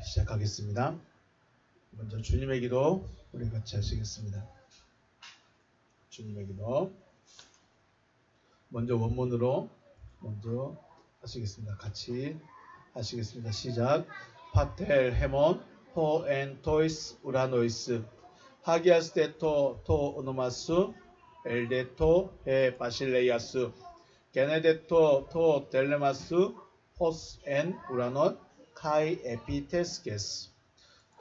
시작하겠습니다. 먼저 주님의 기도 우리 같이 하시겠습니다. 주님의 기도 먼저 원문으로 먼저 하시겠습니다. 같이 하시겠습니다. 시작. 파텔 헤몬 호엔 토이스 우라노이스 하기아스테토 토 오노마스 엘데토 헤 바실레이아스 게네데토 토 델레마스 호스 엔 우라논 카이 에피테스게스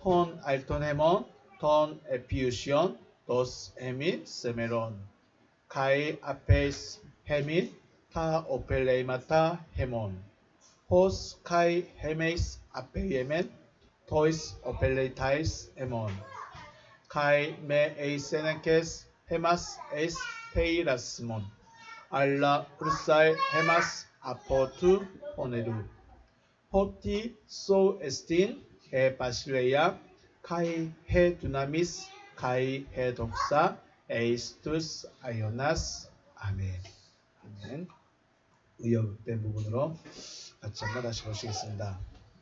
톤 알톤 헤몬 톤 에피우시온 도스 헤밋 세메론 카이 아페스 헤밋 타 오펠레이마타 헤몬 호스 카이 헤메이스 아페이에멘 토이스 오펠레이타이스 헤몬 카이 메 에이세네케스 헤마스 에이스 페이라스몬 알라 우르사이 헤마스 아포투 오네루 호티 소 에스틴 해 바실레야 카이 해 두나미스 카이 해 독사 에이스투스 아이오나스 아멘. 아멘. 의역대 부분으로 같이 한번 다시 보시겠습니다.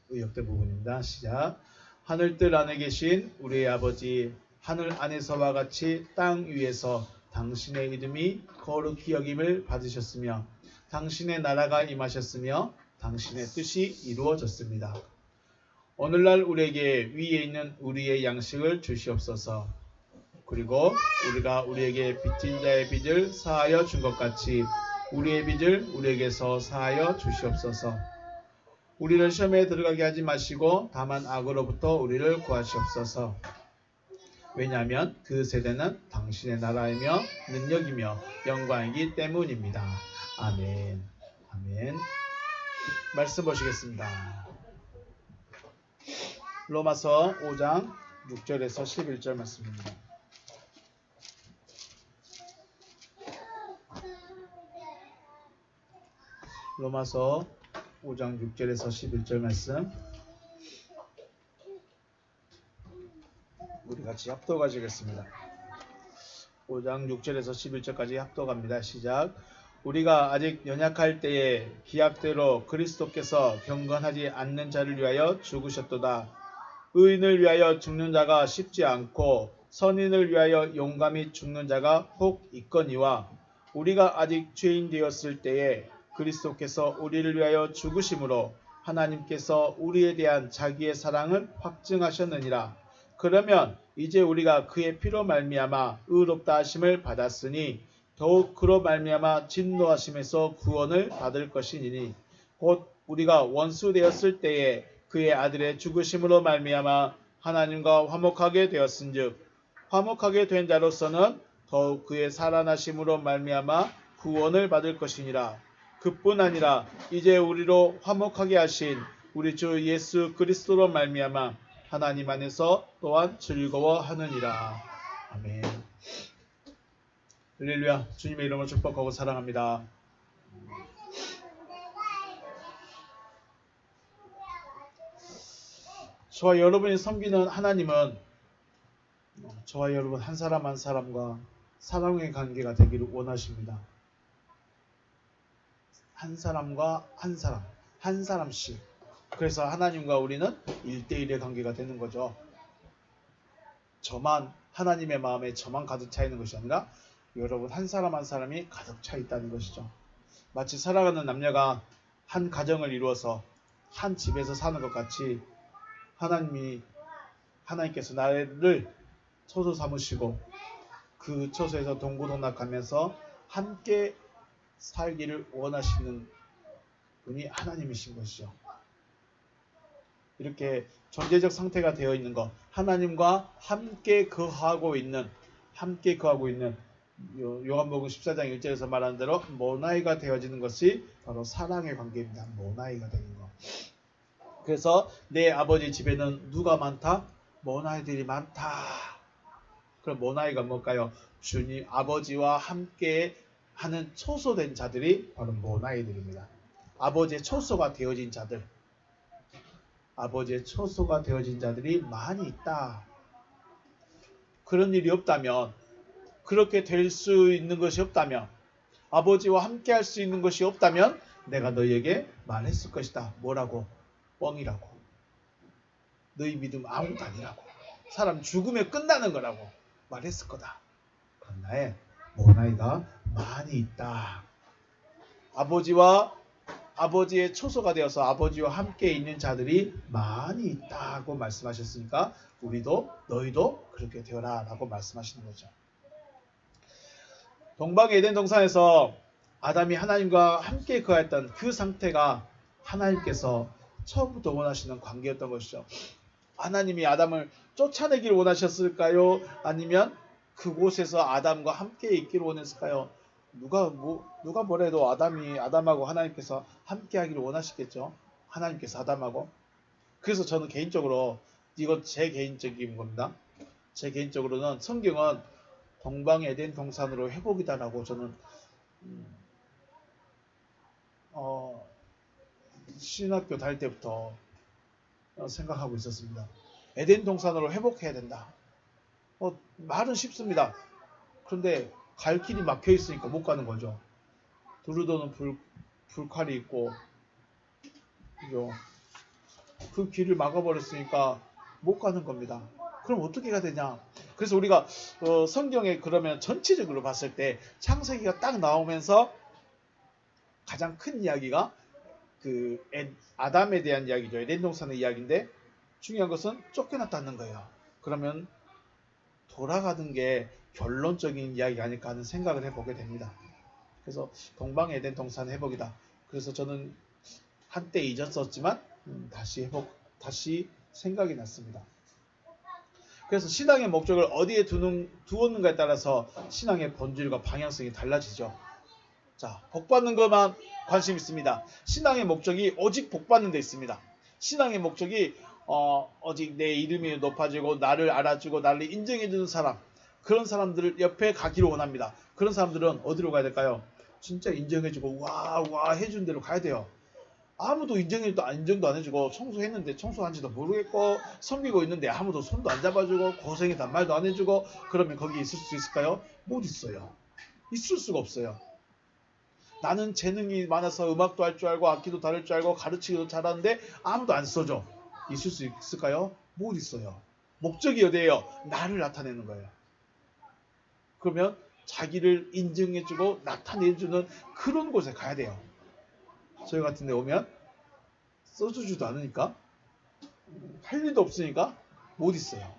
의역대 부분입니다. 시작. 하늘뜰 안에 계신 우리의 아버지, 하늘 안에서와 같이 땅 위에서 당신의 이름이 거룩히 여김을 받으셨으며 당신의 나라가 임하셨으며 당신의 뜻이 이루어졌습니다. 오늘날 우리에게 위에 있는 우리의 양식을 주시옵소서. 그리고 우리가 우리에게 빚진 자의 빚을 사하여 준 것 같이 우리의 빚을 우리에게서 사하여 주시옵소서. 우리를 시험에 들어가게 하지 마시고 다만 악으로부터 우리를 구하시옵소서. 왜냐하면 그 세대는 당신의 나라이며 능력이며 영광이기 때문입니다. 아멘. 아멘. 말씀 보시겠습니다. 로마서 5장 6절에서 11절 말씀입니다. 로마서 5장 6절에서 11절 말씀 우리 같이 합독하시겠습니다. 5장 6절에서 11절까지 합독합니다. 시작. 우리가 아직 연약할 때에 기약대로 그리스도께서 경건하지 않는 자를 위하여 죽으셨도다. 의인을 위하여 죽는 자가 쉽지 않고 선인을 위하여 용감히 죽는 자가 혹 있거니와 우리가 아직 죄인 되었을 때에 그리스도께서 우리를 위하여 죽으심으로 하나님께서 우리에 대한 자기의 사랑을 확증하셨느니라. 그러면 이제 우리가 그의 피로 말미암아 의롭다 하심을 받았으니 더욱 그로 말미암아 진노하심에서 구원을 받을 것이니 곧 우리가 원수 되었을 때에 그의 아들의 죽으심으로 말미암아 하나님과 화목하게 되었은즉 화목하게 된 자로서는 더욱 그의 살아나심으로 말미암아 구원을 받을 것이니라. 그뿐 아니라 이제 우리로 화목하게 하신 우리 주 예수 그리스도로 말미암아 하나님 안에서 또한 즐거워하느니라. 아멘. 할렐루야. 주님의 이름으로 축복하고 사랑합니다. 저와 여러분이 섬기는 하나님은 저와 여러분 한 사람 한 사람과 사랑의 관계가 되기를 원하십니다. 한 사람과 한 사람, 한 사람씩. 그래서 하나님과 우리는 1대1의 관계가 되는 거죠. 저만 하나님의 마음에 저만 가득 차 있는 것이 아니라 여러분 한 사람 한 사람이 가득 차 있다는 것이죠. 마치 살아가는 남녀가 한 가정을 이루어서 한 집에서 사는 것 같이 하나님께서 나를 처소 삼으시고 그 처소에서 동고동락하면서 함께 살기를 원하시는 분이 하나님이신 것이죠. 이렇게 존재적 상태가 되어 있는 것, 하나님과 함께 거하고 있는 요한복음 14장 1절에서 말하는 대로 모나이가 되어지는 것이 바로 사랑의 관계입니다. 모나이가 되는 것. 그래서 내 아버지 집에는 누가 많다? 모나이들이 많다. 그럼 모나이가 뭘까요? 주님 아버지와 함께 하는 초소된 자들이 바로 모나이들입니다. 아버지의 초소가 되어진 자들. 아버지의 초소가 되어진 자들이 많이 있다. 그런 일이 없다면, 그렇게 될 수 있는 것이 없다면, 아버지와 함께 할 수 있는 것이 없다면 내가 너희에게 말했을 것이다. 뭐라고? 뻥이라고. 너희 믿음 아무것도 아니라고. 사람 죽으면 끝나는 거라고 말했을 거다. 그러나 모나이가 많이 있다. 아버지의 초소가 되어서 아버지와 함께 있는 자들이 많이 있다고 말씀하셨으니까 너희도 그렇게 되어라 라고 말씀하시는 거죠. 동방 에덴 동산에서 아담이 하나님과 함께 거했던 그 상태가 하나님께서 처음부터 원하시는 관계였던 것이죠. 하나님이 아담을 쫓아내기를 원하셨을까요? 아니면 그곳에서 아담과 함께 있기를 원했을까요? 누가 뭐래도 아담하고 하나님께서 함께 하기를 원하시겠죠. 하나님께서 아담하고. 그래서 저는 개인적으로, 이건 제 개인적인 겁니다. 제 개인적으로는 성경은 동방 에덴 동산으로 회복이다라고 저는 신학교 다닐 때부터 생각하고 있었습니다. 에덴 동산으로 회복해야 된다. 말은 쉽습니다. 그런데 갈 길이 막혀 있으니까 못 가는 거죠. 두루도는 불칼이 있고, 그죠? 그 길을 막아버렸으니까 못 가는 겁니다. 그럼 어떻게 해야 되냐? 그래서 우리가 성경에 그러면 전체적으로 봤을 때 창세기가 딱 나오면서 가장 큰 이야기가 그 아담에 대한 이야기죠. 에덴 동산의 이야기인데 중요한 것은 쫓겨났다는 거예요. 그러면 돌아가는 게 결론적인 이야기가 아닐까 하는 생각을 해보게 됩니다. 그래서 동방 에덴 동산 회복이다. 그래서 저는 한때 잊었었지만 다시 생각이 났습니다. 그래서 신앙의 목적을 어디에 두었는가에 따라서 신앙의 본질과 방향성이 달라지죠. 자, 복받는 것만 관심 있습니다. 신앙의 목적이 오직 복받는 데 있습니다. 신앙의 목적이 오직 내 이름이 높아지고 나를 알아주고 나를 인정해주는 사람, 그런 사람들 옆에 가기를 원합니다. 그런 사람들은 어디로 가야 될까요? 진짜 인정해주고 와 해준 대로 가야 돼요. 아무도 인정도 안 해주고 청소했는데 청소한지도 모르겠고 섬기고 있는데 아무도 손도 안 잡아주고 고생했다 말도 안 해주고 그러면 거기 있을 수 있을까요? 못 있어요. 있을 수가 없어요. 나는 재능이 많아서 음악도 할 줄 알고 악기도 다룰 줄 알고 가르치기도 잘하는데 아무도 안 써줘. 있을 수 있을까요? 못 있어요. 목적이 어디예요? 나를 나타내는 거예요. 그러면 자기를 인정해주고 나타내주는 그런 곳에 가야 돼요. 저희 같은 데 오면 써주지도 않으니까 할 일도 없으니까 못 있어요.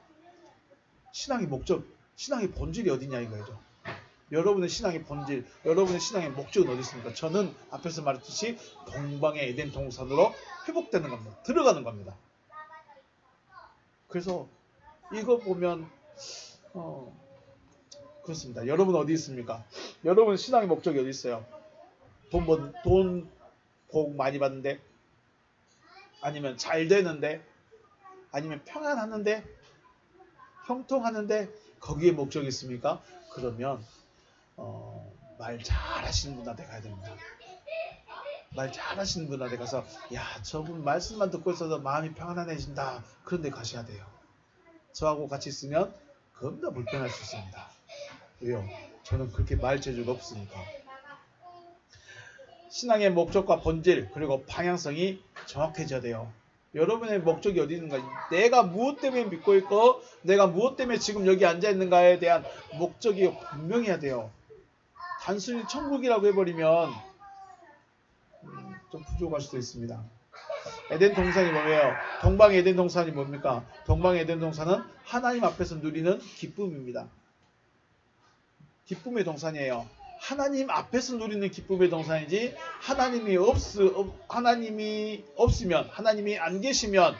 신앙의 목적, 신앙의 본질이 어디냐 이거죠. 여러분의 신앙의 본질, 여러분의 신앙의 목적은 어디 있습니까? 저는 앞에서 말했듯이 동방의 에덴 동산으로 회복되는 겁니다. 들어가는 겁니다. 그래서 이거 보면 그렇습니다. 여러분 어디 있습니까? 여러분 신앙의 목적이 어디 있어요? 돈 복 많이 받는데, 아니면 잘 되는데, 아니면 평안하는데, 형통하는데 거기에 목적이 있습니까? 그러면 말 잘하시는 분한테 가야 됩니다. 말 잘하시는 분한테 가서 저분 말씀만 듣고 있어도 마음이 평안해진다. 그런 데 가셔야 돼요. 저하고 같이 있으면 겁나 불편할 수 있습니다. 왜요? 저는 그렇게 말 재주가 없으니까. 신앙의 목적과 본질 그리고 방향성이 정확해져야 돼요. 여러분의 목적이 어디 있는가? 내가 무엇 때문에 믿고 있고 내가 무엇 때문에 지금 여기 앉아 있는가에 대한 목적이 분명해야 돼요. 단순히 천국이라고 해버리면 좀 부족할 수도 있습니다. 에덴 동산이 뭐예요? 동방 에덴 동산이 뭡니까? 동방 에덴 동산은 하나님 앞에서 누리는 기쁨입니다. 기쁨의 동산이에요. 하나님 앞에서 누리는 기쁨의 동산이지 하나님이 없으면, 하나님이 안 계시면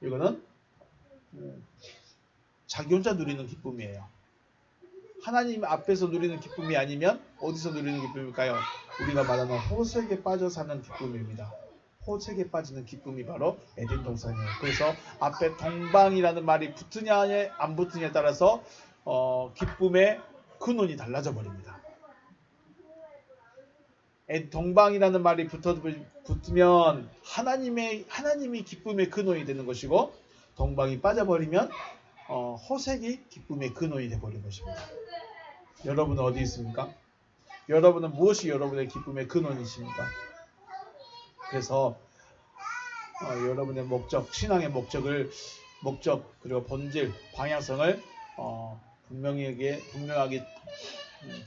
이거는 자기 혼자 누리는 기쁨이에요. 하나님 앞에서 누리는 기쁨이 아니면 어디서 누리는 기쁨일까요? 우리가 말하는 호색에 빠져 사는 기쁨입니다. 호색에 빠지는 기쁨이 바로 에덴 동산이에요. 그래서 앞에 동방이라는 말이 붙으냐 안 붙으냐에 따라서 기쁨의 근원이 달라져 버립니다. 동방이라는 말이 붙으면 하나님이 기쁨의 근원이 되는 것이고, 동방이 빠져버리면 호색이 기쁨의 근원이 되어버린 것입니다. 여러분은 어디 있습니까? 여러분은 무엇이 여러분의 기쁨의 근원이십니까? 그래서 여러분의 목적, 신앙의 목적 그리고 본질, 방향성을 분명하게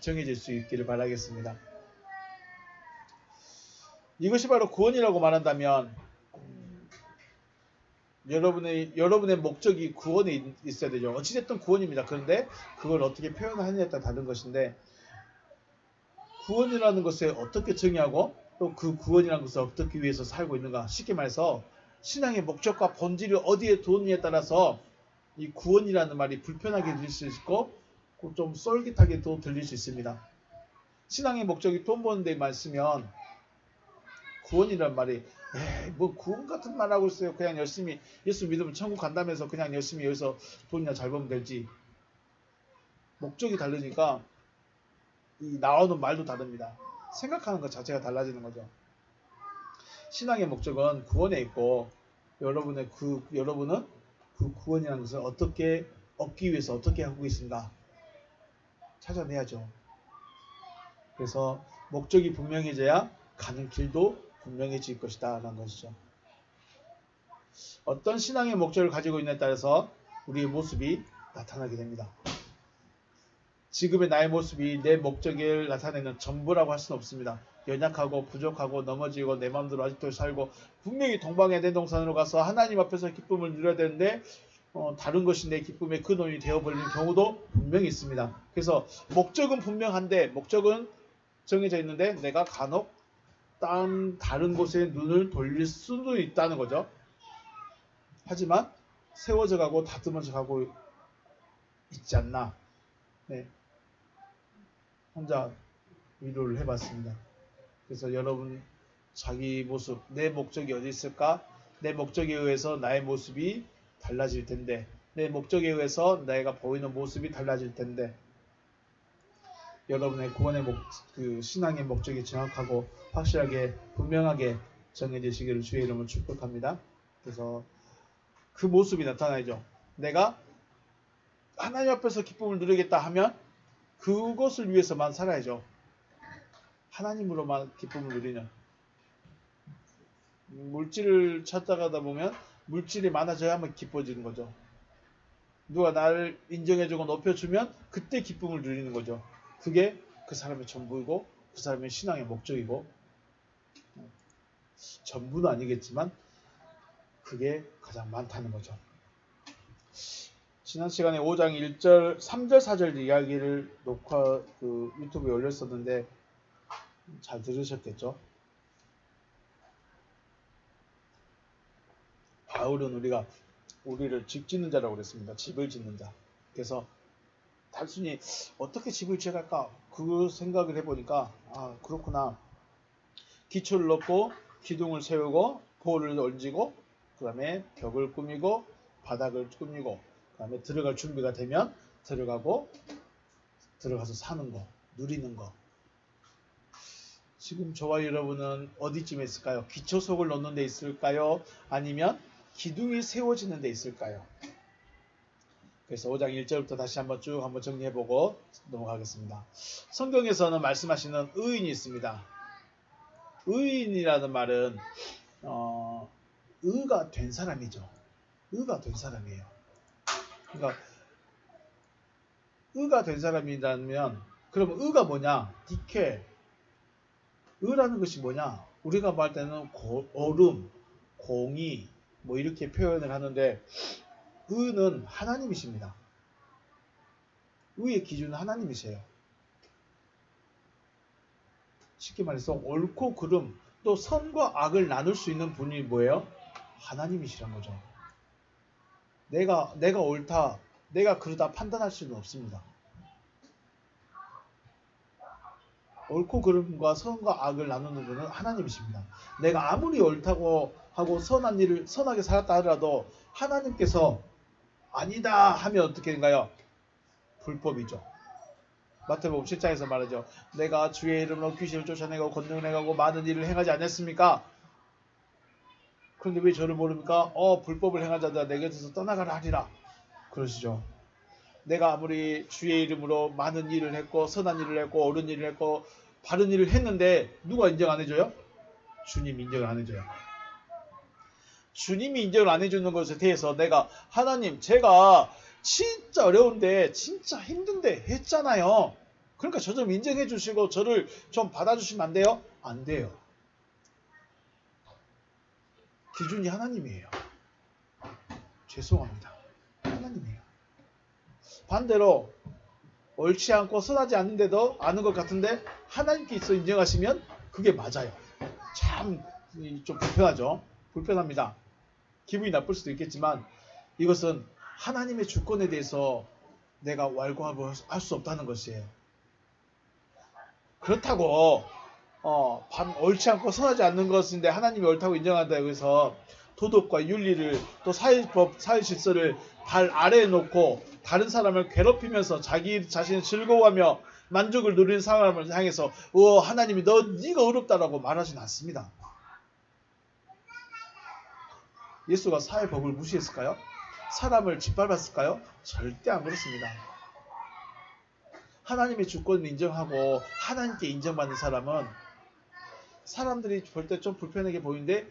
정해질 수 있기를 바라겠습니다. 이것이 바로 구원이라고 말한다면 여러분의 목적이 구원에 있어야 되죠. 어찌됐든 구원입니다. 그런데 그걸 어떻게 표현하느냐에 따라 다른 것인데, 구원이라는 것을 어떻게 정의하고 또 그 구원이라는 것을 어떻게 위해서 살고 있는가, 쉽게 말해서 신앙의 목적과 본질을 어디에 두느냐에 따라서 이 구원이라는 말이 불편하게 들릴 수 있고 좀 쏠깃하게도 들릴 수 있습니다. 신앙의 목적이 돈 버는 데만 쓰면 구원이란 말이 뭐 구원 같은 말 하고 있어요. 그냥 열심히 예수 믿으면 천국 간다면서 그냥 열심히 여기서 돈이나 잘 벌면 되지. 목적이 다르니까 이 나오는 말도 다릅니다. 생각하는 것 자체가 달라지는 거죠. 신앙의 목적은 구원에 있고 여러분은 그 구원이라는 것을 어떻게 얻기 위해서 어떻게 하고 있는가 찾아내야죠. 그래서 목적이 분명해져야 가는 길도 분명해질 것이다 라는 것이죠. 어떤 신앙의 목적을 가지고 있느냐에 따라서 우리의 모습이 나타나게 됩니다. 지금의 나의 모습이 내 목적을 나타내는 전부라고 할 수는 없습니다. 연약하고 부족하고 넘어지고 내 마음대로 아직도 살고 분명히 동방의 대동산으로 가서 하나님 앞에서 기쁨을 누려야 되는데 다른 것이 내 기쁨의 근원이 되어버리는 경우도 분명히 있습니다. 그래서 목적은 분명한데 목적은 정해져 있는데 내가 간혹 다른 곳에 눈을 돌릴 수도 있다는 거죠. 하지만 세워져 가고 다듬어져 가고 있지 않나. 네. 혼자 위로를 해봤습니다. 그래서 여러분 자기 모습, 내 목적이 어디 있을까? 내 목적에 의해서 나의 모습이 달라질 텐데, 내 목적에 의해서 내가 보이는 모습이 달라질 텐데, 여러분의 구원의 신앙의 목적이 정확하고 확실하게 분명하게 정해지시기를 주의 이름으로 축복합니다. 그래서 그 모습이 나타나죠. 내가 하나님 앞에서 기쁨을 누리겠다 하면 그것을 위해서만 살아야죠. 하나님으로만 기쁨을 누리는. 물질을 찾아가다 보면 물질이 많아져야만 기뻐지는 거죠. 누가 나를 인정해주고 높여주면 그때 기쁨을 누리는 거죠. 그게 그 사람의 전부이고 그 사람의 신앙의 목적이고, 전부는 아니겠지만 그게 가장 많다는 거죠. 지난 시간에 5장 1절, 3절, 4절 이야기를 유튜브에 올렸었는데 잘 들으셨겠죠? 바울은 우리를 집 짓는 자라고 그랬습니다. 집을 짓는 자. 그래서 단순히 어떻게 집을 지어갈까 그 생각을 해보니까 그렇구나. 기초를 넣고 기둥을 세우고 볼을 얹고 그 다음에 벽을 꾸미고 바닥을 꾸미고 그 다음에 들어갈 준비가 되면 들어가서 사는 거, 누리는 거. 지금 저와 여러분은 어디쯤에 있을까요? 기초석을 넣는 데 있을까요? 아니면 기둥이 세워지는 데 있을까요? 그래서 5장 1절부터 다시 한번 정리해보고 넘어가겠습니다. 성경에서는 말씀하시는 의인이 있습니다. 의인이라는 말은 의가 된 사람이죠. 의가 된 사람이에요. 그러니까 의가 된 사람이라면 그럼 의가 뭐냐? 디케. 의라는 것이 뭐냐? 우리가 말할 때는 옳음, 공의 뭐 이렇게 표현을 하는데 의는 하나님이십니다. 의의 기준은 하나님이세요. 쉽게 말해서 옳고 그름, 또 선과 악을 나눌 수 있는 분이 뭐예요? 하나님이시란 거죠. 내가 옳다, 내가 그러다 판단할 수는 없습니다. 옳고 그름과 선과 악을 나누는 분은 하나님이십니다. 내가 아무리 옳다고 하고 선하게 살았다 하더라도 하나님께서 아니다 하면 어떻게 된가요? 불법이죠. 마태복음 7장에서 말하죠. 내가 주의 이름으로 귀신을 쫓아내고 권능을 행하고 많은 일을 행하지 않았습니까? 그런데 왜 저를 모릅니까? 불법을 행한 자들아 내 곁에서 떠나가라 하리라. 그러시죠. 내가 아무리 주의 이름으로 많은 일을 했고 선한 일을 했고 옳은 일을 했고 바른 일을 했는데 누가 인정 안 해줘요? 주님 인정을 안 해줘요. 주님이 인정을 안 해주는 것에 대해서 내가 하나님 제가 진짜 어려운데 진짜 힘든데 했잖아요. 그러니까 저 좀 인정해 주시고 저를 좀 받아주시면 안 돼요? 안 돼요. 기준이 하나님이에요. 죄송합니다. 하나님이에요. 반대로 옳지 않고 선하지 않는데도 아는 것 같은데 하나님께서 인정하시면 그게 맞아요. 참 좀 불편하죠. 불편합니다. 기분이 나쁠 수도 있겠지만 이것은 하나님의 주권에 대해서 내가 왈가왈부할 수 없다는 것이에요. 그렇다고 옳지 않고 선하지 않는 것인데 하나님이 옳다고 인정한다고 해서 도덕과 윤리를 또 사회법, 사회질서를 발 아래에 놓고 다른 사람을 괴롭히면서 자기 자신을 즐거워하며 만족을 누리는 사람을 향해서 하나님이 네가 어렵다라고 말하진 않습니다. 예수가 사회법을 무시했을까요? 사람을 짓밟았을까요? 절대 안 그렇습니다. 하나님의 주권을 인정하고 하나님께 인정받는 사람은 사람들이 볼 때 좀 불편하게 보이는데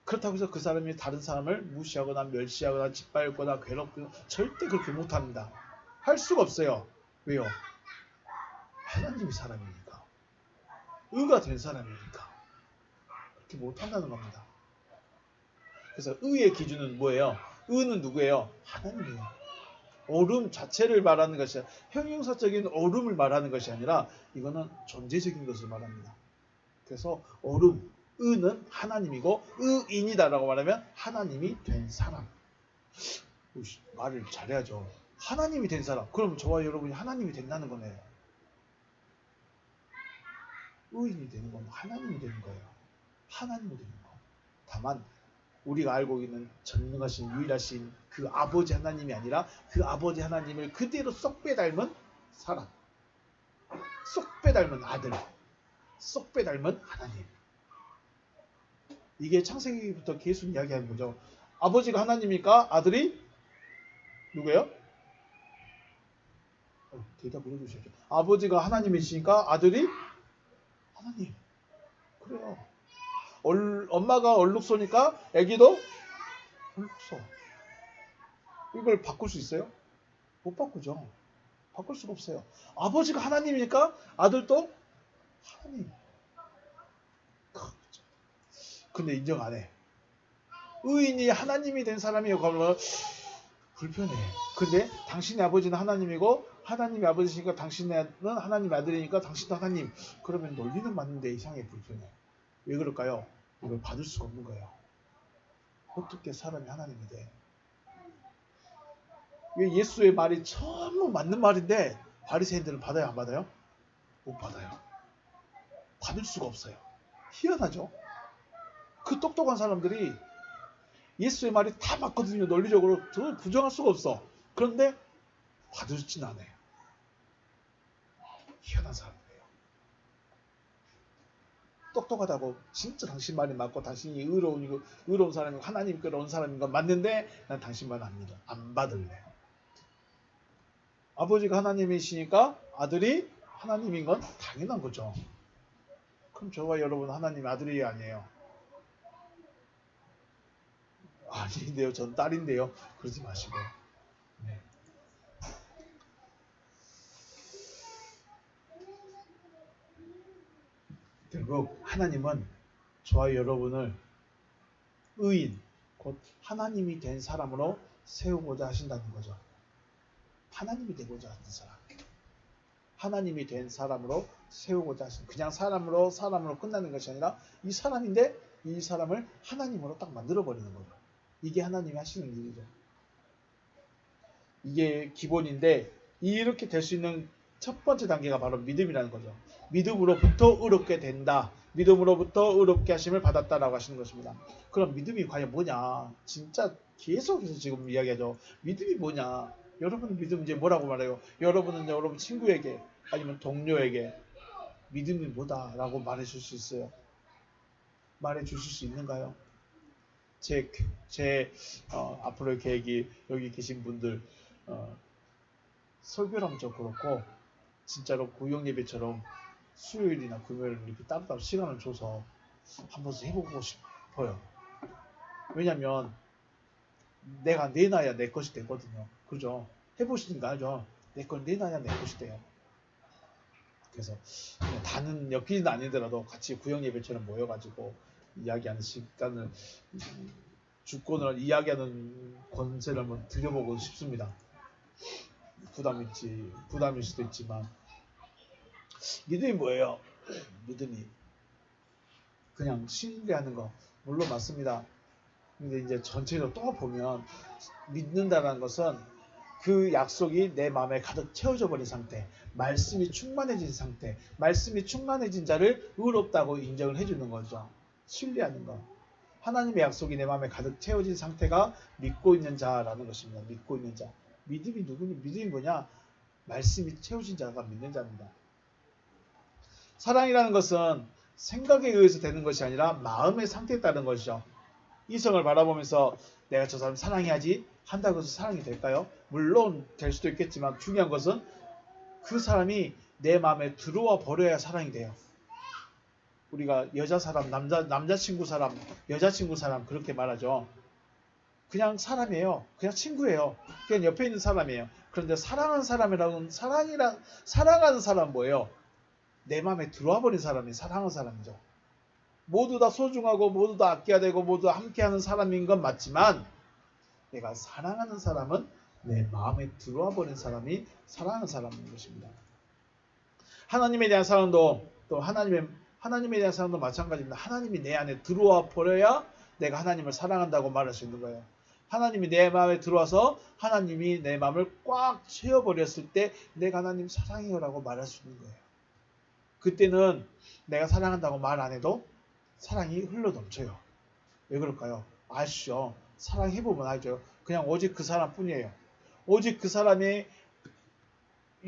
그렇다고 해서 그 사람이 다른 사람을 무시하거나 멸시하거나 짓밟거나 괴롭히거나 절대 그렇게 못합니다. 할 수가 없어요. 왜요? 하나님이 사람이니까. 의가 된 사람이니까. 그렇게 못한다는 겁니다. 그래서 의의 기준은 뭐예요? 의는 누구예요? 하나님이에요. 옳음 자체를 말하는 것이 아니라 형용사적인 옳음을 말하는 것이 아니라 이거는 존재적인 것을 말합니다. 그래서 옳음, 의는 하나님이고 의인이다라고 말하면 하나님이 된 사람. 말을 잘해야죠. 하나님이 된 사람. 그럼 저와 여러분이 하나님이 된다는 거네요. 의인이 되는 건 하나님이 되는 거예요. 하나님이 되는 거. 다만 우리가 알고 있는 전능하신 유일하신 그 아버지 하나님이 아니라 그 아버지 하나님을 그대로 쏙 빼닮은 사람. 쏙 빼닮은 아들. 쏙 빼닮은 하나님. 이게 창세기부터 계속 이야기하는 거죠. 아버지가 하나님이니까 아들이 누구예요? 대답을 해주셔야죠. 아버지가 하나님이시니까 아들이 하나님. 그래요. 엄마가 얼룩소니까 아기도 얼룩소. 이걸 바꿀 수 있어요? 못 바꾸죠. 바꿀 수가 없어요. 아버지가 하나님이니까 아들도 하나님. 근데 인정 안 해. 의인이 하나님이 된 사람이라고 하면 불편해. 근데 당신의 아버지는 하나님이고 하나님의 아버지니까 당신은 하나님의 아들이니까 당신도 하나님. 그러면 논리는 맞는데 이상하게 불편해. 왜 그럴까요? 이걸 받을 수가 없는 거예요. 어떻게 사람이 하나님이 돼? 왜 예수의 말이 전부 맞는 말인데 바리새인들은 받아요 안 받아요? 못 받아요. 받을 수가 없어요. 희한하죠? 그 똑똑한 사람들이 예수의 말이 다 맞거든요. 논리적으로 부정할 수가 없어. 그런데 받을지는 않아요. 희한한 사람이에요. 똑똑하다고 진짜 당신 말이 맞고 당신이 의로운 사람이고 하나님께로 온 사람인 건 맞는데 난 당신 말 안 믿어. 안 받을래. 아버지가 하나님이시니까 아들이 하나님인 건 당연한 거죠. 그럼 저와 여러분 하나님의 아들이 아니에요. 아닌데요. 전 딸인데요. 그러지 마시고. 네. 결국 하나님은 저와 여러분을 의인, 곧 하나님이 된 사람으로 세우고자 하신다는 거죠. 하나님이 되고자 하는 사람. 하나님이 된 사람으로 세우고자 하신 그냥 사람으로 끝나는 것이 아니라 이 사람인데 이 사람을 하나님으로 딱 만들어버리는 거죠. 이게 하나님이 하시는 일이죠. 이게 기본인데 이렇게 될 수 있는 첫 번째 단계가 바로 믿음이라는 거죠. 믿음으로부터 의롭게 된다. 믿음으로부터 의롭게 하심을 받았다라고 하시는 것입니다. 그럼 믿음이 과연 뭐냐? 진짜 계속해서 지금 이야기하죠. 믿음이 뭐냐? 여러분 믿음 이제 뭐라고 말해요? 여러분은 여러분 친구에게 아니면 동료에게 믿음이 뭐다라고 말해줄 수 있어요? 말해주실 수 있는가요? 앞으로의 계획이 여기 계신 분들 설교랑도 그렇고 진짜로 구역 예배처럼 수요일이나 금요일 이렇게 따로따로 시간을 줘서 한 번씩 해보고 싶어요. 왜냐면 내가 내놔야 내 것이 되거든요. 그죠? 해보시니까 알죠? 내 걸 내놔야 내 것이 돼요. 그래서 다는 엮이는 아니더라도 같이 구역 예배처럼 모여가지고 이야기하는 시간을 주권을 이야기하는 권세를 한번 드려보고 싶습니다. 부담일 수도 있지만 믿음이 뭐예요? 믿음이 그냥 신뢰하는 거 물론 맞습니다. 근데 이제 전체적으로 또 보면 믿는다는 것은 그 약속이 내 마음에 가득 채워져 버린 상태, 말씀이 충만해진 상태, 말씀이 충만해진 자를 의롭다고 인정을 해주는 거죠. 신뢰하는 거. 하나님의 약속이 내 마음에 가득 채워진 상태가 믿고 있는 자라는 것입니다. 믿고 있는 자. 믿음이 누구니? 믿음이 뭐냐? 말씀이 채워진 자가 믿는 자입니다. 사랑이라는 것은 생각에 의해서 되는 것이 아니라 마음의 상태에 따른 것이죠. 이성을 바라보면서 내가 저 사람 사랑해야지 한다고 해서 사랑이 될까요? 물론 될 수도 있겠지만 중요한 것은 그 사람이 내 마음에 들어와 버려야 사랑이 돼요. 우리가 여자 사람, 남자친구 사람, 여자친구 사람 그렇게 말하죠. 그냥 사람이에요. 그냥 친구예요. 그냥 옆에 있는 사람이에요. 그런데 사랑하는 사람이라고는 사랑하는 사람 뭐예요? 내 마음에 들어와 버린 사람이 사랑하는 사람이죠. 모두 다 소중하고 모두 다 아껴야 되고 모두 다 함께하는 사람인 건 맞지만 내가 사랑하는 사람은 내 마음에 들어와 버린 사람이 사랑하는 사람인 것입니다. 하나님에 대한 사랑도 또 하나님에 대한 사랑도 마찬가지입니다. 하나님이 내 안에 들어와 버려야 내가 하나님을 사랑한다고 말할 수 있는 거예요. 하나님이 내 마음에 들어와서 하나님이 내 마음을 꽉 채워버렸을 때 내가 하나님 사랑해요라고 말할 수 있는 거예요. 그때는 내가 사랑한다고 말 안 해도 사랑이 흘러 넘쳐요. 왜 그럴까요? 아시죠? 사랑해보면 알죠. 그냥 오직 그 사람뿐이에요. 오직 그 사람이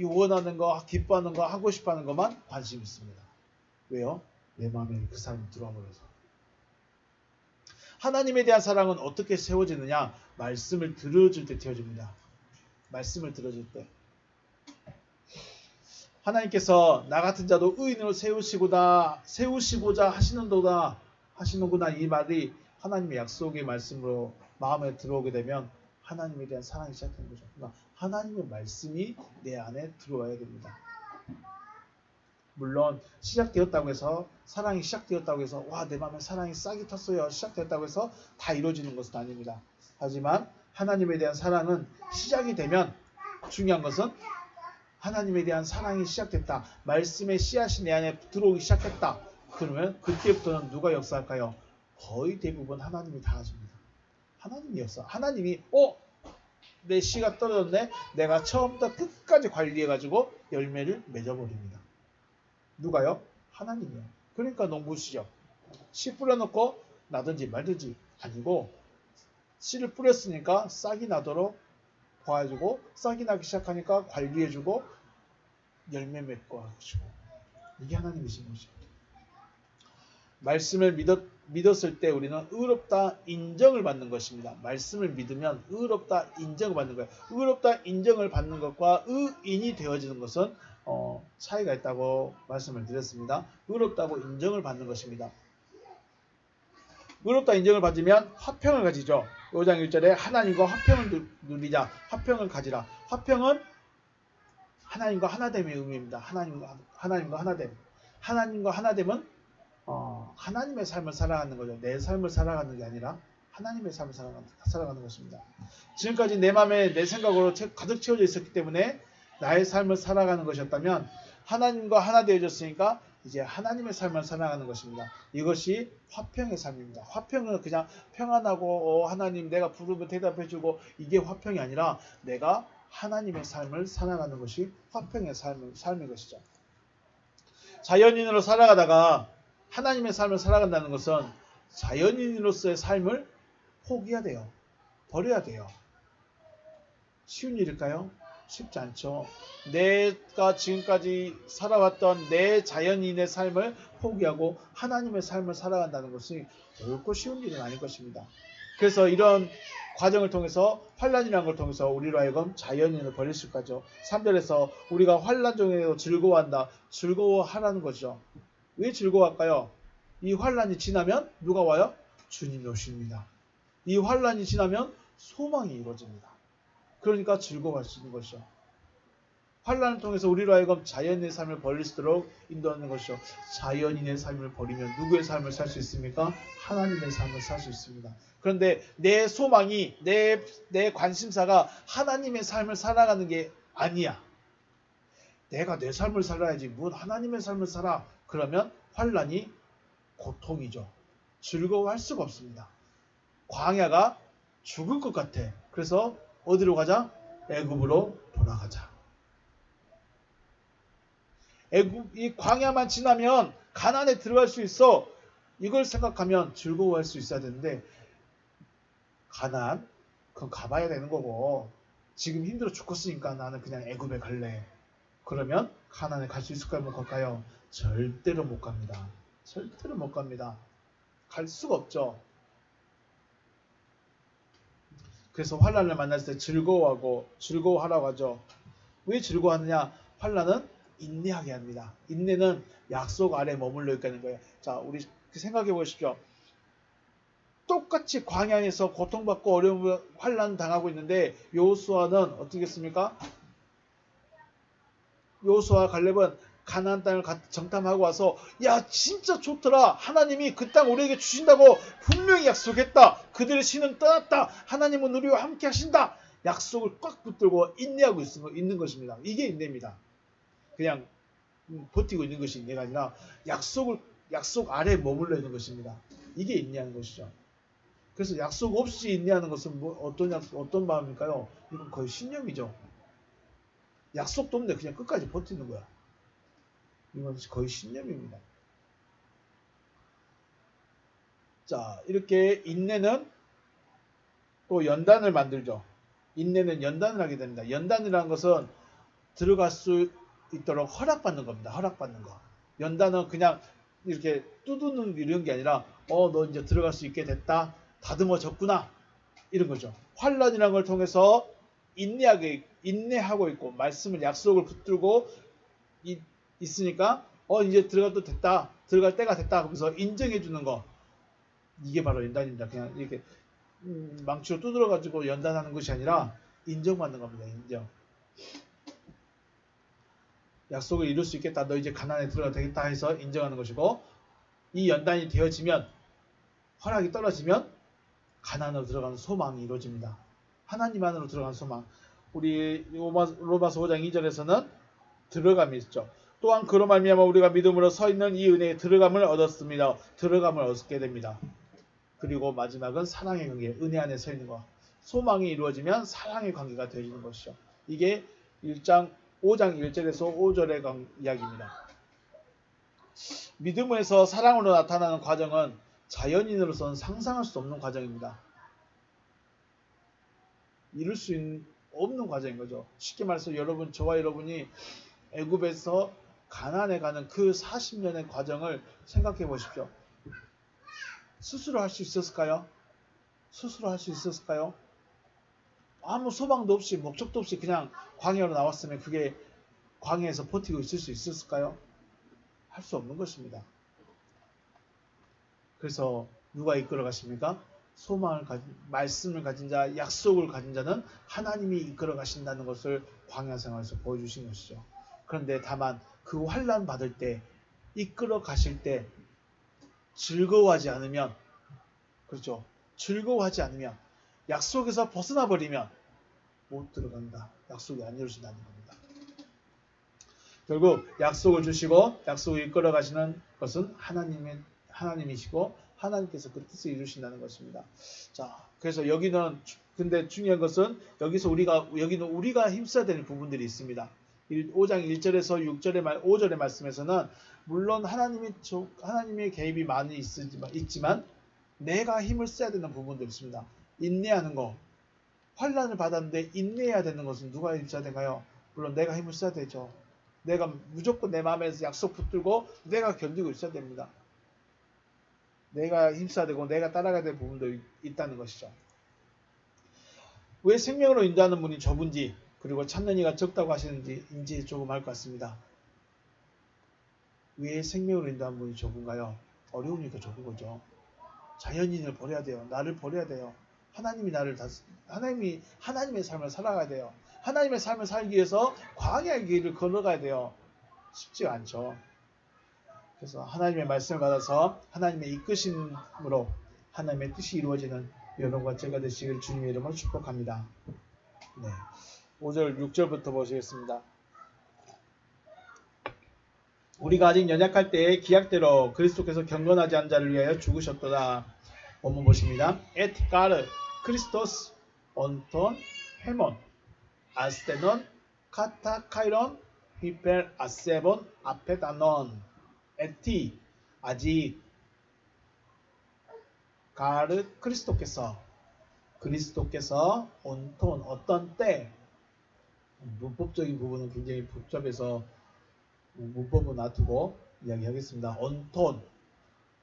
원하는 거, 기뻐하는 거, 하고 싶어하는 것만 관심 있습니다. 왜요? 내 마음에 그 사람이 들어와 버려서. 하나님에 대한 사랑은 어떻게 세워지느냐? 말씀을 들어줄 때 되어집니다. 말씀을 들어줄 때. 하나님께서 나 같은 자도 의인으로 세우시고자 하시는구나 이 말이 하나님의 약속의 말씀으로 마음에 들어오게 되면 하나님에 대한 사랑이 시작되는 거죠. 그러니까 하나님의 말씀이 내 안에 들어와야 됩니다. 물론 시작되었다고 해서 사랑이 시작되었다고 해서 와, 내 마음에 사랑이 싹이 텄어요. 시작되었다고 해서 다 이루어지는 것은 아닙니다. 하지만 하나님에 대한 사랑은 시작이 되면 중요한 것은 하나님에 대한 사랑이 시작됐다. 말씀의 씨앗이 내 안에 들어오기 시작했다. 그러면 그때부터는 누가 역사할까요? 거의 대부분 하나님이 다 하십니다. 하나님이 역사. 하나님이 내 씨가 떨어졌네. 내가 처음부터 끝까지 관리해가지고 열매를 맺어버립니다. 누가요? 하나님이요. 그러니까 농부시죠. 씨 뿌려놓고 나든지 말든지 아니고 씨를 뿌렸으니까 싹이 나도록 봐주고 싹이 나기 시작하니까 관리해주고 열매 맺고 하시고 이게 하나님이신 것이죠. 말씀을 믿었을 때 우리는 의롭다 인정을 받는 것입니다. 말씀을 믿으면 의롭다 인정을 받는 거예요. 의롭다 인정을 받는 것과 의인이 되어지는 것은 차이가 있다고 말씀을 드렸습니다. 의롭다고 인정을 받는 것입니다. 의롭다 인정을 받으면 화평을 가지죠. 5장 1절에 하나님과 화평을 누리자. 화평을 가지라. 화평은 하나님과 하나됨의 의미입니다. 하나님과 하나됨. 하나님과 하나됨은 하나님의 삶을 살아가는 거죠. 내 삶을 살아가는 게 아니라 하나님의 삶을 살아가는 것입니다. 지금까지 내 마음에 내 생각으로 가득 채워져 있었기 때문에 나의 삶을 살아가는 것이었다면 하나님과 하나 되어졌으니까 이제 하나님의 삶을 살아가는 것입니다. 이것이 화평의 삶입니다. 화평은 그냥 평안하고 하나님 내가 부르면 대답해주고 이게 화평이 아니라 내가 하나님의 삶을 살아가는 것이 화평의 삶인 것이죠. 자연인으로 살아가다가 하나님의 삶을 살아간다는 것은 자연인으로서의 삶을 포기해야 돼요. 버려야 돼요. 쉬운 일일까요? 쉽지 않죠. 내가 지금까지 살아왔던 내 자연인의 삶을 포기하고 하나님의 삶을 살아간다는 것이 결코 쉬운 일은 아닐 것입니다. 그래서 이런 과정을 통해서 환란이라는 걸 통해서 우리로 하여금 자연인을 버릴 수 있죠. 3절에서 우리가 환란 중에도 즐거워한다. 즐거워하라는 거죠. 왜 즐거워할까요? 이 환란이 지나면 누가 와요? 주님이 오십니다. 이 환란이 지나면 소망이 이루어집니다. 그러니까 즐거워할 수 있는 것이죠. 환란을 통해서 우리로 하여금 자연인의 삶을 버릴 수 있도록 인도하는 것이죠. 자연인의 삶을 버리면 누구의 삶을 살 수 있습니까? 하나님의 삶을 살 수 있습니다. 그런데 내 소망이 내 관심사가 하나님의 삶을 살아가는 게 아니야. 내가 내 삶을 살아야지 뭘 하나님의 삶을 살아. 그러면 환란이 고통이죠. 즐거워할 수가 없습니다. 광야가 죽을 것 같아. 그래서 어디로 가자? 애굽으로 돌아가자. 이 광야만 지나면 가나안에 들어갈 수 있어. 이걸 생각하면 즐거워할 수 있어야 되는데 가나안? 그건 가봐야 되는 거고 지금 힘들어 죽겠으니까 나는 그냥 애굽에 갈래. 그러면 가나안에 갈 수 있을까요? 못 갈까요? 절대로 못 갑니다. 절대로 못 갑니다. 갈 수가 없죠. 그래서 환란을 만났을 때 즐거워하라고 하죠. 왜 즐거워하느냐? 환란은 인내하게 합니다. 인내는 약속 아래 머물러 있다는 거예요. 자, 우리 생각해 보십시오. 똑같이 광야에서 고통받고 어려운 환란 당하고 있는데 여호수아는 어떻겠습니까? 여호수아 갈렙은 가나안 땅을 정탐하고 와서 야 진짜 좋더라. 하나님이 그 땅 우리에게 주신다고 분명히 약속했다. 그들의 신은 떠났다. 하나님은 우리와 함께 하신다. 약속을 꽉 붙들고 인내하고 있는 것입니다. 이게 인내입니다. 그냥 버티고 있는 것이 인내가 아니라 약속 아래 머물러 있는 것입니다. 이게 인내하는 것이죠. 그래서 약속 없이 인내하는 것은 어떤 마음일까요? 이건 거의 신념이죠. 약속도 없는데 그냥 끝까지 버티는 거야. 이건 거의 신념입니다. 자, 이렇게 인내는 또 연단을 만들죠. 인내는 연단을 하게 됩니다. 연단이라는 것은 들어갈 수 있도록 허락받는 겁니다. 허락받는 거. 연단은 그냥 이렇게 두드는 이런 게 아니라 너 이제 들어갈 수 있게 됐다. 다듬어졌구나. 이런 거죠. 환란이라는 걸 통해서 인내하고 있고 말씀을 약속을 붙들고 있으니까 이제 들어가도 됐다. 들어갈 때가 됐다. 하면서 인정해 주는 거. 이게 바로 연단입니다. 그냥 이렇게 망치로 두드려 가지고 연단하는 것이 아니라 인정받는 겁니다. 인정. 약속을 이룰 수 있겠다. 너 이제 가나안에 들어가도 되겠다 해서 인정하는 것이고 이 연단이 되어지면 허락이 떨어지면 가나안으로 들어가는 소망이 이루어집니다. 하나님 안으로 들어가는 소망. 우리 로마서 5장 2절에서는 들어감이 있죠. 또한 그로 말미암아 우리가 믿음으로 서 있는 이 은혜에 들어감을 얻었습니다. 들어감을 얻게 됩니다. 그리고 마지막은 사랑의 관계, 은혜 안에 서 있는 것. 소망이 이루어지면 사랑의 관계가 되어지는 것이죠. 이게 5장 1절에서 5절의 이야기입니다. 믿음에서 사랑으로 나타나는 과정은 자연인으로서는 상상할 수 없는 과정입니다. 이룰 수 없는 과정인 거죠. 쉽게 말해서 저와 여러분이 애굽에서 가나안에 가는 그 40년의 과정을 생각해 보십시오. 스스로 할 수 있었을까요? 스스로 할 수 있었을까요? 아무 소망도 없이 목적도 없이 그냥 광야로 나왔으면 그게 광야에서 버티고 있을 수 있었을까요? 할 수 없는 것입니다. 그래서 누가 이끌어 가십니까? 말씀을 가진 자, 약속을 가진 자는 하나님이 이끌어 가신다는 것을 광야 생활에서 보여주신 것이죠. 그런데 다만 그 환난 받을 때, 이끌어 가실 때 즐거워하지 않으면, 그렇죠? 즐거워하지 않으면, 약속에서 벗어나 버리면 못 들어간다. 약속이 안 이루어진다는 겁니다. 결국 약속을 주시고 약속을 이끌어 가시는 것은 하나님이시고 하나님께서 그 뜻을 이루신다는 것입니다. 자, 그래서 근데 중요한 것은 여기는 우리가 힘써야 되는 부분들이 있습니다. 5장 1절에서 5절의 말씀에서는 물론 하나님의 개입이 많이 있지만 내가 힘을 써야 되는 부분들이 있습니다. 인내하는 거. 환난을 받았는데 인내해야 되는 것은 누가 힘써야 되나요? 물론 내가 힘을 써야 되죠. 내가 무조건 내 마음에서 약속 붙들고 내가 견디고 있어야 됩니다. 내가 힘써야 되고 내가 따라가야 될 부분도 있다는 것이죠. 왜 생명으로 인도하는 분이 적은지 그리고 찾는 이가 적다고 하시는지 이제 조금 알 것 같습니다. 왜 생명으로 인도하는 분이 적은가요? 어려우니까 적은 거죠. 자연인을 버려야 돼요. 나를 버려야 돼요. 하나님이 하나님의 삶을 살아가야 돼요. 하나님의 삶을 살기 위해서 광야의 길을 걸어가야 돼요. 쉽지가 않죠. 그래서 하나님의 말씀을 받아서 하나님의 이끄심으로 하나님의 뜻이 이루어지는 여러분과 제가 되시길 주님의 이름으로 축복합니다. 네. 5절, 6절부터 보시겠습니다. 우리가 아직 연약할 때에 기약대로 그리스도께서 경건하지 않은 자를 위하여 죽으셨도다. 본문 보십니다. Et 가르 크리스토스 온톤 헤몬 아스테논 카타카이론 히펠 아세본 아페다논 에티 아직 가르 크리스토께서 온톤 어떤 때, 문법적인 부분은 굉장히 복잡해서 문법은 놔두고 이야기하겠습니다.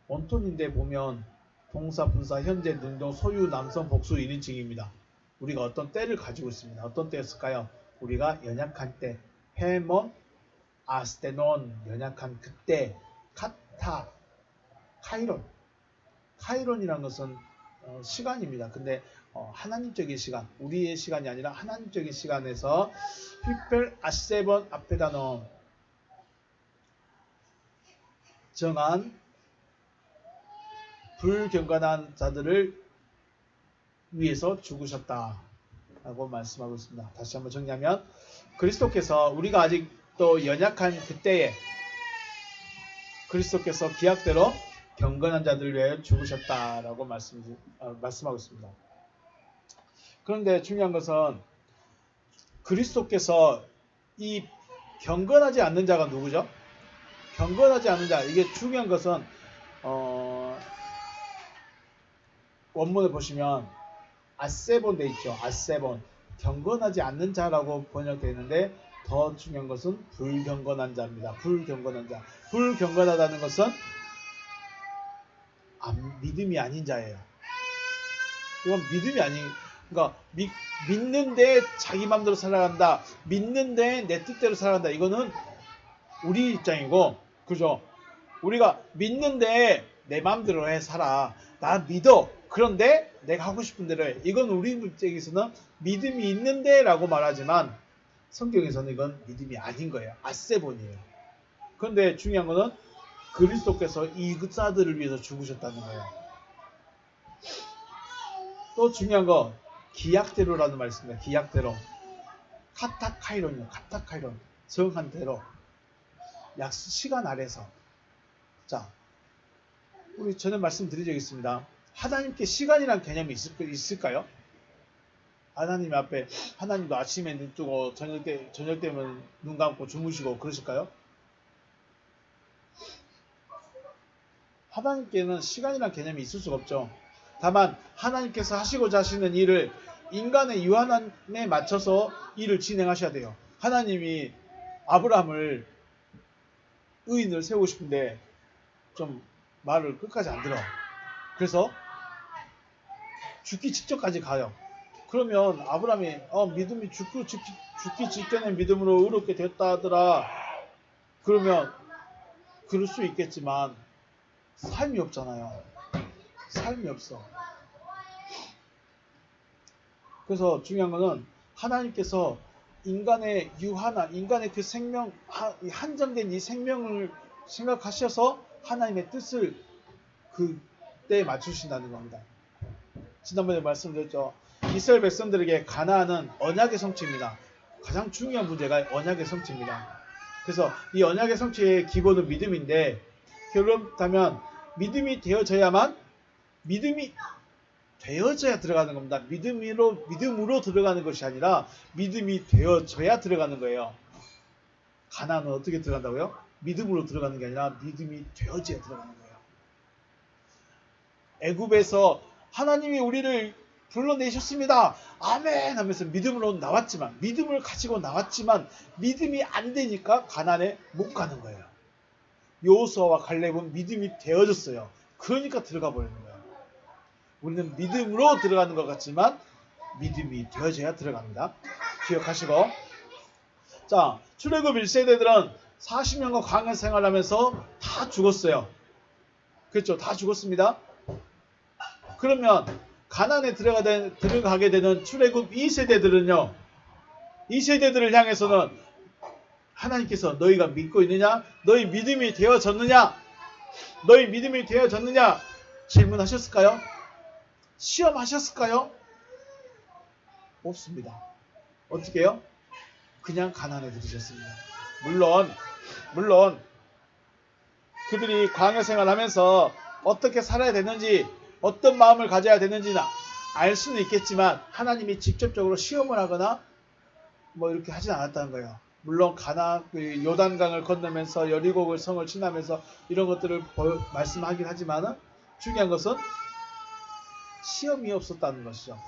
온톤인데 보면 동사, 분사, 현재, 능동, 소유, 남성, 복수, 1인칭입니다. 우리가 어떤 때를 가지고 있습니다. 어떤 때였을까요? 우리가 연약한 때, 헤몬, 아스테논, 연약한 그때, 카타, 카이론이라는 것은 시간입니다. 근데 하나님적인 시간, 우리의 시간이 아니라 하나님적인 시간에서 히펠 아세본 아페다논 정한 불경건한 자들을 위해서 죽으셨다 라고 말씀하고 있습니다. 다시 한번 정리하면 그리스도께서 우리가 아직도 연약한 그때에 그리스도께서 기약대로 경건한 자들을 위하여 죽으셨다라고 말씀하고 있습니다. 그런데 중요한 것은 그리스도께서 이 경건하지 않는 자가 누구죠? 경건하지 않는 자, 이게 중요한 것은 원문을 보시면 아세본 돼 있죠. 아세본, 경건하지 않는 자라고 번역되어 있는데 더 중요한 것은 불경건한 자입니다. 불경건한 자. 불경건하다는 것은 믿음이 아닌 자예요. 이건 믿음이 아닌, 그러니까 믿는데 자기 마음대로 살아간다, 믿는데 내 뜻대로 살아간다, 이거는 우리 입장이고, 그죠? 우리가 믿는데 내 마음대로 살아, 나 믿어, 그런데 내가 하고 싶은 대로 해, 이건 우리 입장에서는 믿음이 있는데 라고 말하지만 성경에서는 이건 믿음이 아닌 거예요. 아세본이에요. 그런데 중요한 거는 그리스도께서 이 자들을 위해서 죽으셨다는 거예요. 또 중요한 거 기약대로라는 말씀입니다. 기약대로. 카타카이론이요. 카타카이론. 정한 대로. 시간 아래서. 자, 우리 전에 말씀드린 적이 있습니다. 하나님께 시간이란 개념이 있을까요? 하나님 앞에, 하나님도 아침에 눈 뜨고 저녁 되면 눈 감고 주무시고 그러실까요? 하나님께는 시간이란 개념이 있을 수가 없죠. 다만 하나님께서 하시고자 하시는 일을 인간의 유한함에 맞춰서 일을 진행하셔야 돼요. 하나님이 아브라함을 의인을 세우고 싶은데 좀 말을 끝까지 안 들어. 그래서 죽기 직전까지 가요. 그러면 아브라함이 믿음이 죽기 직전에 믿음으로 의롭게 됐다 하더라. 그러면 그럴 수 있겠지만 삶이 없잖아요. 삶이 없어. 그래서 중요한 거는 하나님께서 인간의 유한한, 인간의 그 생명, 한정된 이 생명을 생각하셔서 하나님의 뜻을 그때에 맞추신다는 겁니다. 지난번에 말씀드렸죠. 이스라엘 백성들에게 가나안은 언약의 성취입니다. 가장 중요한 문제가 언약의 성취입니다. 그래서 이 언약의 성취의 기본은 믿음인데, 그렇다면 믿음이 되어져야 들어가는 겁니다. 믿음으로 들어가는 것이 아니라 믿음이 되어져야 들어가는 거예요. 가나안은 어떻게 들어간다고요? 믿음으로 들어가는 게 아니라 믿음이 되어져야 들어가는 거예요. 애굽에서 하나님이 우리를 불러내셨습니다. 아멘 하면서 믿음을 가지고 나왔지만 믿음이 안 되니까 가나안에 못 가는 거예요. 여호수아와 갈렙은 믿음이 되어졌어요. 그러니까 들어가 버리는 거예요. 우리는 믿음으로 들어가는 것 같지만 믿음이 되어져야 들어갑니다. 기억하시고, 자, 출애굽 1세대들은 40년간 광야 생활하면서 다 죽었어요. 그렇죠? 다 죽었습니다. 그러면 가나안에 들어가게 되는 출애굽 2세대들은요. 이 세대들을 향해서는 하나님께서 너희가 믿고 있느냐? 너희 믿음이 되어졌느냐? 너희 믿음이 되어졌느냐? 질문하셨을까요? 시험하셨을까요? 없습니다. 어떻게 해요? 그냥 가난해 들으셨습니다. 물론 그들이 광야 생활하면서 어떻게 살아야 되는지, 어떤 마음을 가져야 되는지는 알 수는 있겠지만 하나님이 직접적으로 시험을 하거나 뭐 이렇게 하진 않았다는 거예요. 물론 요단강을 건너면서 여리고 성을 지나면서 이런 것들을 말씀하긴 하지만 중요한 것은 시험이 없었다는 것이죠.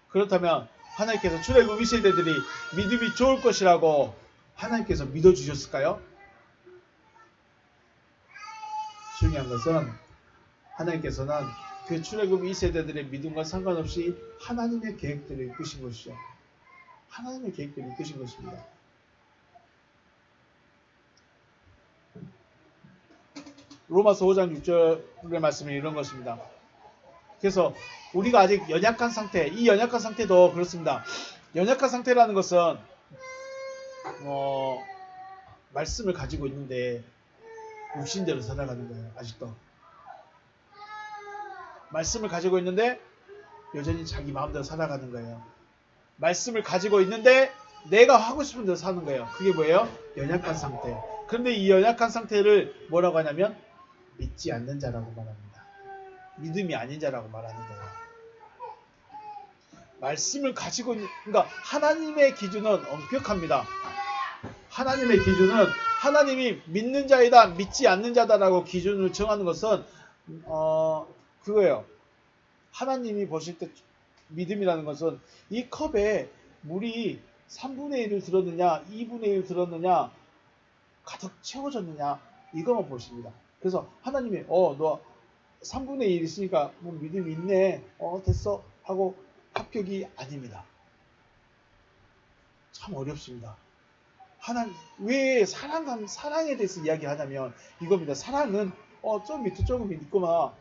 그렇다면 하나님께서 출애굽 2세대들이 믿음이 좋을 것이라고 하나님께서 믿어주셨을까요? 중요한 것은 하나님께서는 그 출애굽 2세대들의 믿음과 상관없이 하나님의 계획들을 이끄신 것이죠. 하나님의 계획들을 이끄신 것입니다. 로마서 5장 6절의 말씀이 이런 것입니다. 그래서 우리가 아직 연약한 상태, 이 연약한 상태도 그렇습니다. 연약한 상태라는 것은 말씀을 가지고 있는데 육신대로 살아가는 거예요. 아직도 말씀을 가지고 있는데 여전히 자기 마음대로 살아가는 거예요. 말씀을 가지고 있는데 내가 하고 싶은 대로 사는 거예요. 그게 뭐예요? 연약한 상태. 그런데 이 연약한 상태를 뭐라고 하냐면 믿지 않는 자라고 말합니다. 믿음이 아닌 자라고 말하는 거예요. 말씀을 가지고 있는, 그러니까 하나님의 기준은 엄격합니다. 하나님의 기준은 하나님이 믿는 자이다, 믿지 않는 자다라고 기준을 정하는 것은 그거예요. 하나님이 보실 때 믿음이라는 것은 이 컵에 물이 3분의 1을 들었느냐, 2분의 1 들었느냐, 가득 채워졌느냐, 이것만 보십니다. 그래서 하나님이 너 3분의 1 있으니까 뭐 믿음이 있네, 됐어 하고 합격이 아닙니다. 참 어렵습니다. 왜 사랑에 대해서 이야기하냐면 이겁니다. 사랑은 좀 밑에 조금 있구나.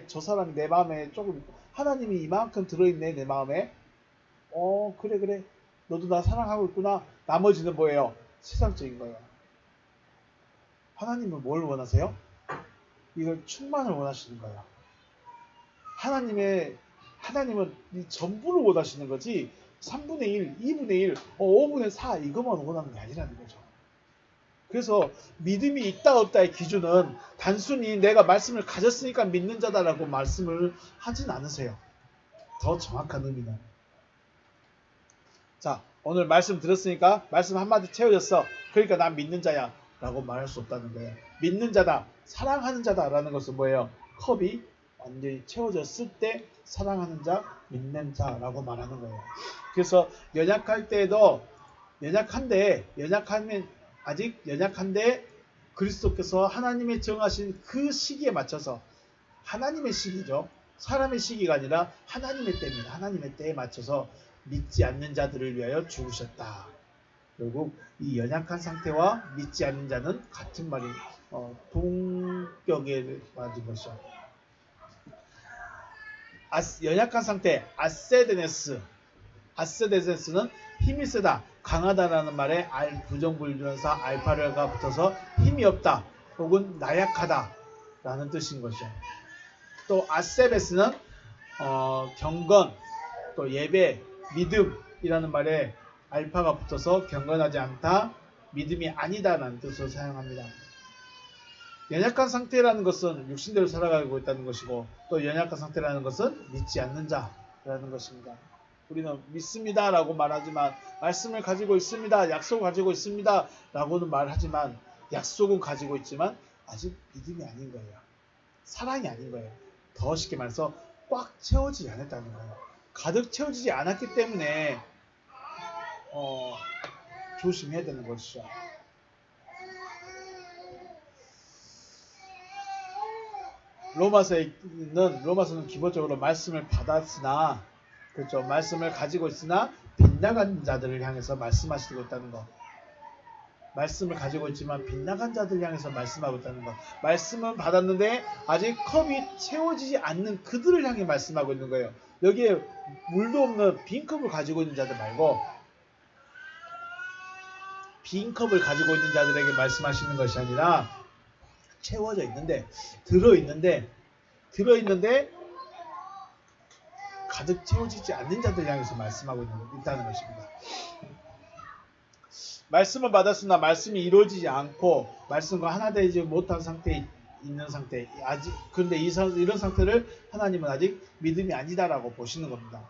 저 사람이 내 마음에 조금 있고, 하나님이 이만큼 들어있네 내 마음에. 그래 너도 나 사랑하고 있구나. 나머지는 뭐예요? 세상적인 거예요. 하나님은 뭘 원하세요? 이걸 충만을 원하시는 거예요. 하나님은 이 전부를 원하시는 거지 3분의 1, 2분의 1, 5분의 4 이것만 원하는 게 아니라는 거죠. 그래서 믿음이 있다 없다의 기준은 단순히 내가 말씀을 가졌으니까 믿는 자다라고 말씀을 하진 않으세요. 더 정확한 의미는. 자, 오늘 말씀 들었으니까 말씀 한마디 채워졌어. 그러니까 난 믿는 자야 라고 말할 수 없다는 거예요. 믿는 자다, 사랑하는 자다라는 것은 뭐예요? 컵이 완전히 채워졌을 때 사랑하는 자, 믿는 자라고 말하는 거예요. 그래서 연약할 때에도 아직 연약한데 그리스도께서 하나님의 정하신 그 시기에 맞춰서, 하나님의 시기죠. 사람의 시기가 아니라 하나님의 때입니다. 하나님의 때에 맞춰서 믿지 않는 자들을 위하여 죽으셨다. 결국 이 연약한 상태와 믿지 않는 자는 같은 말이 동격에 맞은 것이죠. 연약한 상태, 아세데네스는 힘이 세다, 강하다라는 말에 부정불변사 알파가 붙어서 힘이 없다 혹은 나약하다 라는 뜻인 것이죠. 또 아세베스는 경건, 또 예배, 믿음이라는 말에 알파가 붙어서 경건하지 않다, 믿음이 아니다 라는 뜻으로 사용합니다. 연약한 상태라는 것은 육신대로 살아가고 있다는 것이고, 또 연약한 상태라는 것은 믿지 않는 자라는 것입니다. 우리는 믿습니다 라고 말하지만, 말씀을 가지고 있습니다, 약속을 가지고 있습니다 라고는 말하지만, 약속은 가지고 있지만 아직 믿음이 아닌 거예요. 사랑이 아닌 거예요. 더 쉽게 말해서 꽉 채워지지 않았다는 거예요. 가득 채워지지 않았기 때문에 조심해야 되는 것이죠. 로마서는 기본적으로 말씀을 받았으나, 그렇죠, 말씀을 가지고 있으나 빗나간 자들을 향해서 말씀하시고 있다는 것. 말씀을 가지고 있지만 빗나간 자들 향해서 말씀하고 있다는 것. 말씀은 받았는데 아직 컵이 채워지지 않는 그들을 향해 말씀하고 있는 거예요. 여기에 물도 없는 빈 컵을 가지고 있는 자들 말고 빈 컵을 가지고 있는 자들에게 말씀하시는 것이 아니라 채워져 있는데 들어있는데 가득 채워지지 않는 자들 향해서 말씀하고 있다는 것입니다. 말씀을 받았으나 말씀이 이루어지지 않고 말씀과 하나 되지 못한 상태에 있는 상태, 아직 그런데 이런 상태를 하나님은 아직 믿음이 아니다라고 보시는 겁니다.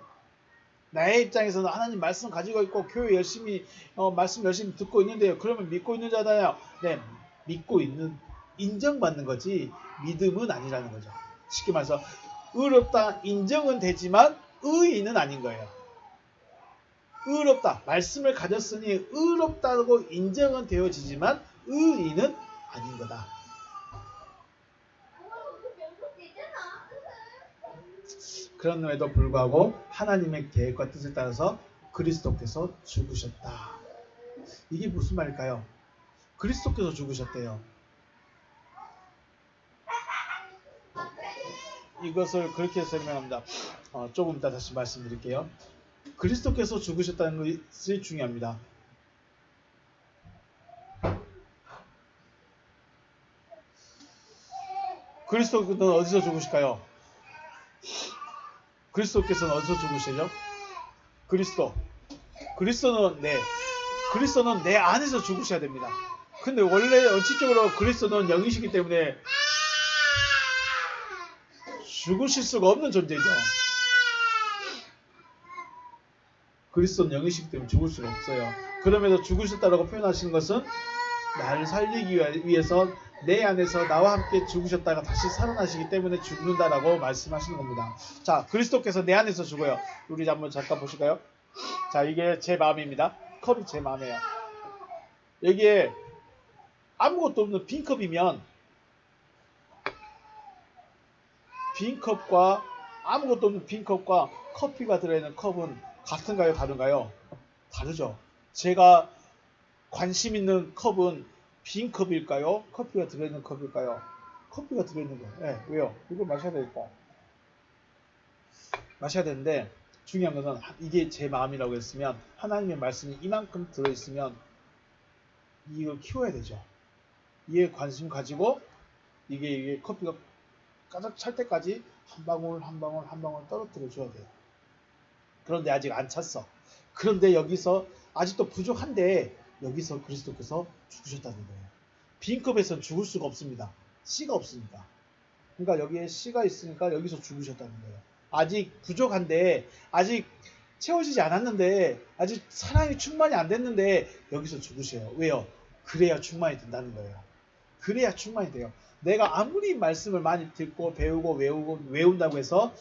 나의 입장에서는 하나님 말씀 가지고 있고 교회 열심히 말씀 열심히 듣고 있는데요. 그러면 믿고 있는 자잖아요. 네, 믿고 있는 인정받는 거지 믿음은 아니라는 거죠. 쉽게 말해서 의롭다 인정은 되지만 의인은 아닌 거예요. 의롭다 말씀을 가졌으니 의롭다고 인정은 되어지지만 의인은 아닌 거다. 그럼에도 불구하고 하나님의 계획과 뜻에 따라서 그리스도께서 죽으셨다. 이게 무슨 말일까요? 그리스도께서 죽으셨대요. 이것을 그렇게 설명합니다. 조금 이따 다시 말씀드릴게요. 그리스도께서 죽으셨다는 것이 중요합니다. 그리스도는 어디서 죽으실까요? 그리스도께서는 어디서 죽으시죠? 그리스도는 내 안에서 죽으셔야 됩니다. 근데 원래 원칙적으로 그리스도는 영이시기 때문에 죽으실 수가 없는 존재죠. 그리스도는 영이시기 때문에 죽을 수가 없어요. 그럼에도 죽으셨다라고 표현하시는 것은 나를 살리기 위해서 내 안에서 나와 함께 죽으셨다가 다시 살아나시기 때문에 죽는다라고 말씀하시는 겁니다. 자, 그리스도께서 내 안에서 죽어요. 우리 한번 잠깐 보실까요? 자, 이게 제 마음입니다. 컵이 제 마음이에요. 여기에 아무것도 없는 빈컵이면 빈컵과 아무것도 없는 빈컵과 커피가 들어있는 컵은 같은가요? 다른가요? 다르죠. 제가 관심 있는 컵은 빈 컵일까요? 커피가 들어있는 컵일까요? 커피가 들어있는 거예요. 네, 왜요? 이걸 마셔야 되니까. 마셔야 되는데 중요한 것은 이게 제 마음이라고 했으면 하나님의 말씀이 이만큼 들어있으면 이걸 키워야 되죠. 이에 관심 가지고 이게 커피가 가득 찰 때까지 한 방울 한 방울 떨어뜨려 줘야 돼요. 그런데 아직 안 찼어. 그런데 여기서 아직도 부족한데 여기서 그리스도께서 죽으셨다는 거예요. 빈컵에서는 죽을 수가 없습니다. 씨가 없으니까. 그러니까 여기에 씨가 있으니까 여기서 죽으셨다는 거예요. 아직 부족한데 아직 채워지지 않았는데 아직 사랑이 충만이 안 됐는데 여기서 죽으셔요. 왜요? 그래야 충만이 된다는 거예요. 그래야 충만이 돼요. 내가 아무리 말씀을 많이 듣고 배우고 외운다고 해서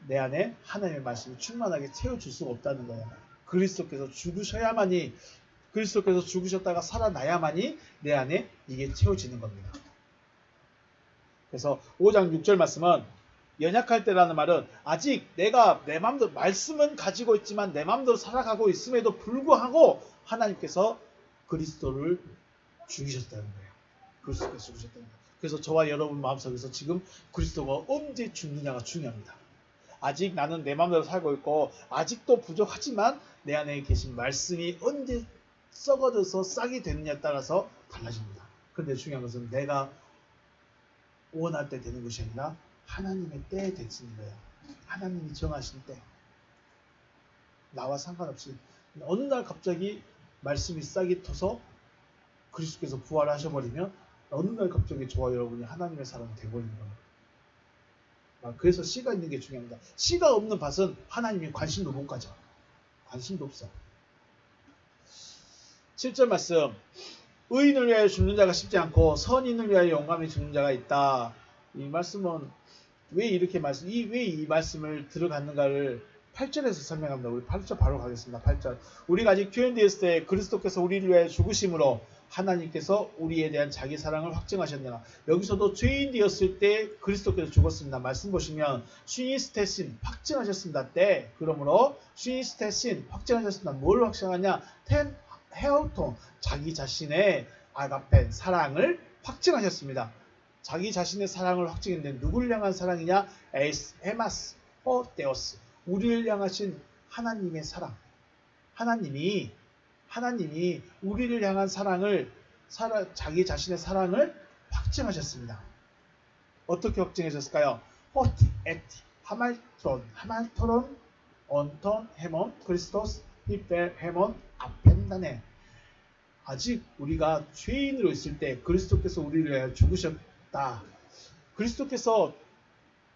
내 안에 하나님의 말씀이 충만하게 채워줄 수가 없다는 거예요. 그리스도께서 죽으셔야만이 그리스도께서 죽으셨다가 살아나야만이 내 안에 이게 채워지는 겁니다. 그래서 5장 6절 말씀은 연약할 때라는 말은 아직 내가 내 마음대로 말씀은 가지고 있지만 내 마음대로 살아가고 있음에도 불구하고 하나님께서 그리스도를 죽이셨다는 거예요. 그리스도께서 죽으셨다는 거예요. 그래서 저와 여러분 마음속에서 지금 그리스도가 언제 죽느냐가 중요합니다. 아직 나는 내 마음대로 살고 있고 아직도 부족하지만 내 안에 계신 말씀이 언제 썩어져서 싹이 되느냐에 따라서 달라집니다. 그런데 중요한 것은 내가 원할 때 되는 것이 아니라 하나님의 때에 되는 거예요. 하나님이 정하신 때. 나와 상관없이 어느 날 갑자기 말씀이 싹이 터서 그리스도께서 부활하셔버리면 어느 날 갑자기 저와 여러분이 하나님의 사람이 되어버리는 거예요. 그래서 씨가 있는 게 중요합니다. 씨가 없는 밭은 하나님이 관심도 못 가져. 관심도 없어. 7절 말씀. 의인을 위하여 죽는 자가 쉽지 않고 선인을 위하여 용감히 죽는 자가 있다. 이 말씀은 왜 이렇게 왜 이 말씀을 들어갔는가를 8절에서 설명합니다. 우리 8절 바로 가겠습니다. 8절. 우리가 아직 죄인되었을 때 그리스도께서 우리를 위하여 죽으심으로 하나님께서 우리에 대한 자기 사랑을 확증하셨느라. 여기서도 죄인 되었을 때 그리스도께서 죽었습니다. 말씀 보시면 슈니스테신 확증하셨습니다. 때. 그러므로 슈니스테신 확증하셨습니다. 뭘 확증하냐? 헤어통 자기 자신의 아가펜, 사랑을 확증하셨습니다. 자기 자신의 사랑을 확증했는데 누구를 향한 사랑이냐? 에이스, 헤마스, 데오스. 우리를 향하신 하나님의 사랑. 하나님이 우리를 향한 사랑을, 자기 자신의 사랑을 확증하셨습니다. 어떻게 확증하셨을까요? 호티, 에티, 하말토론, 온톤, 헤몬, 크리스토스, 히펠, 헤몬, 아펜다네. 아직 우리가 죄인으로 있을 때 그리스도께서 우리를 위하여 죽으셨다. 그리스도께서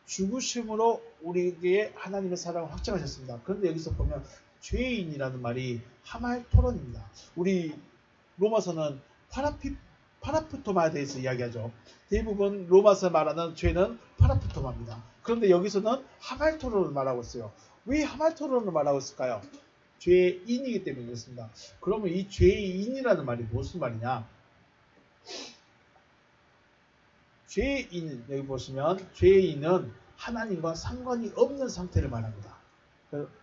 죽으심으로 우리에게 하나님의 사랑을 확증하셨습니다. 그런데 여기서 보면 죄인이라는 말이 하말토론입니다. 우리 로마서는 파라프토마에 대해서 이야기하죠. 대부분 로마서 말하는 죄는 파라프토마입니다. 그런데 여기서는 하말토론을 말하고 있어요. 왜 하말토론을 말하고 있을까요? 죄인이기 때문에 그렇습니다. 그러면 이 죄인이라는 말이 무슨 말이냐? 죄인, 여기 보시면 죄인은 하나님과 상관이 없는 상태를 말합니다.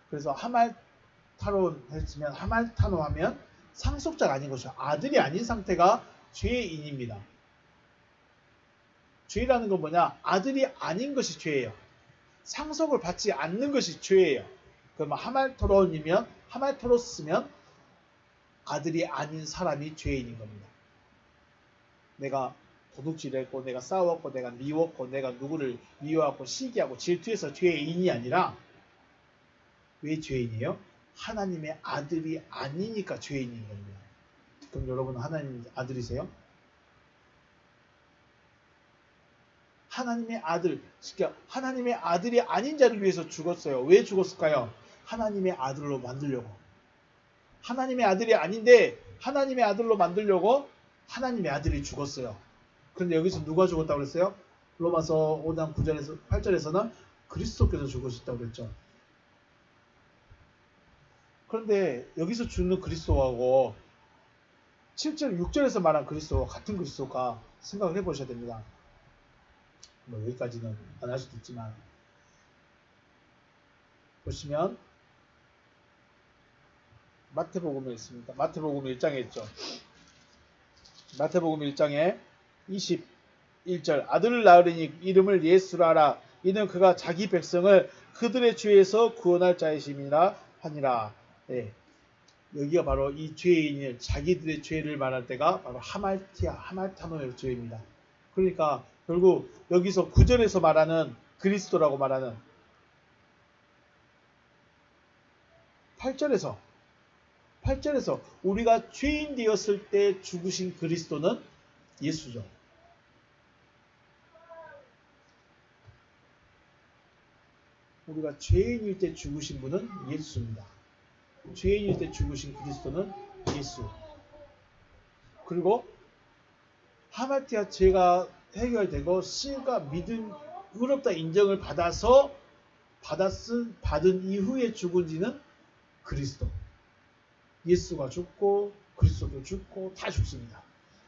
그래서 하말타론 했으면, 하말타노 하면 상속자가 아닌 것이죠. 아들이 아닌 상태가 죄인입니다. 죄라는 건 뭐냐? 아들이 아닌 것이 죄예요. 상속을 받지 않는 것이 죄예요. 그러면 하말토로스면 아들이 아닌 사람이 죄인인 겁니다. 내가 도둑질했고, 내가 싸웠고, 내가 미웠고, 내가 누구를 미워하고 시기하고 질투해서 죄인이 아니라, 왜 죄인이에요? 하나님의 아들이 아니니까 죄인인 겁니다. 그럼 여러분 하나님 아들이세요? 하나님의 아들, 그러니까 하나님의 아들이 아닌 자를 위해서 죽었어요. 왜 죽었을까요? 하나님의 아들로 만들려고. 하나님의 아들이 아닌데 하나님의 아들로 만들려고 하나님의 아들이 죽었어요. 그런데 여기서 누가 죽었다고 그랬어요? 로마서 5장 9절에서 8절에서는 그리스도께서 죽으셨다고 그랬죠. 그런데 여기서 죽는 그리스도하고 7절, 6절에서 말한 그리스도와 같은 그리스도가 생각을 해보셔야 됩니다. 뭐 여기까지는 안 할 수도 있지만, 보시면 마태복음에 있습니다. 마태복음 1장에 있죠. 마태복음 1장에 21절, 아들을 낳으리니 이름을 예수라 하라. 이는 그가 자기 백성을 그들의 죄에서 구원할 자이심이라 하니라. 네. 여기가 바로 이 죄인이 자기들의 죄를 말할 때가 바로 하말타노의 죄입니다. 그러니까 결국 여기서 9절에서 말하는 그리스도라고 말하는 8절에서 우리가 죄인 되었을 때 죽으신 그리스도는 예수죠. 우리가 죄인일 때 죽으신 분은 예수입니다. 죄인일 때 죽으신 그리스도는 예수. 그리고 하말티아 죄가 해결되고 씨가 믿음 의롭다 인정을 받은 이후에 죽은 지는 그리스도. 예수가 죽고 그리스도도 죽고 다 죽습니다.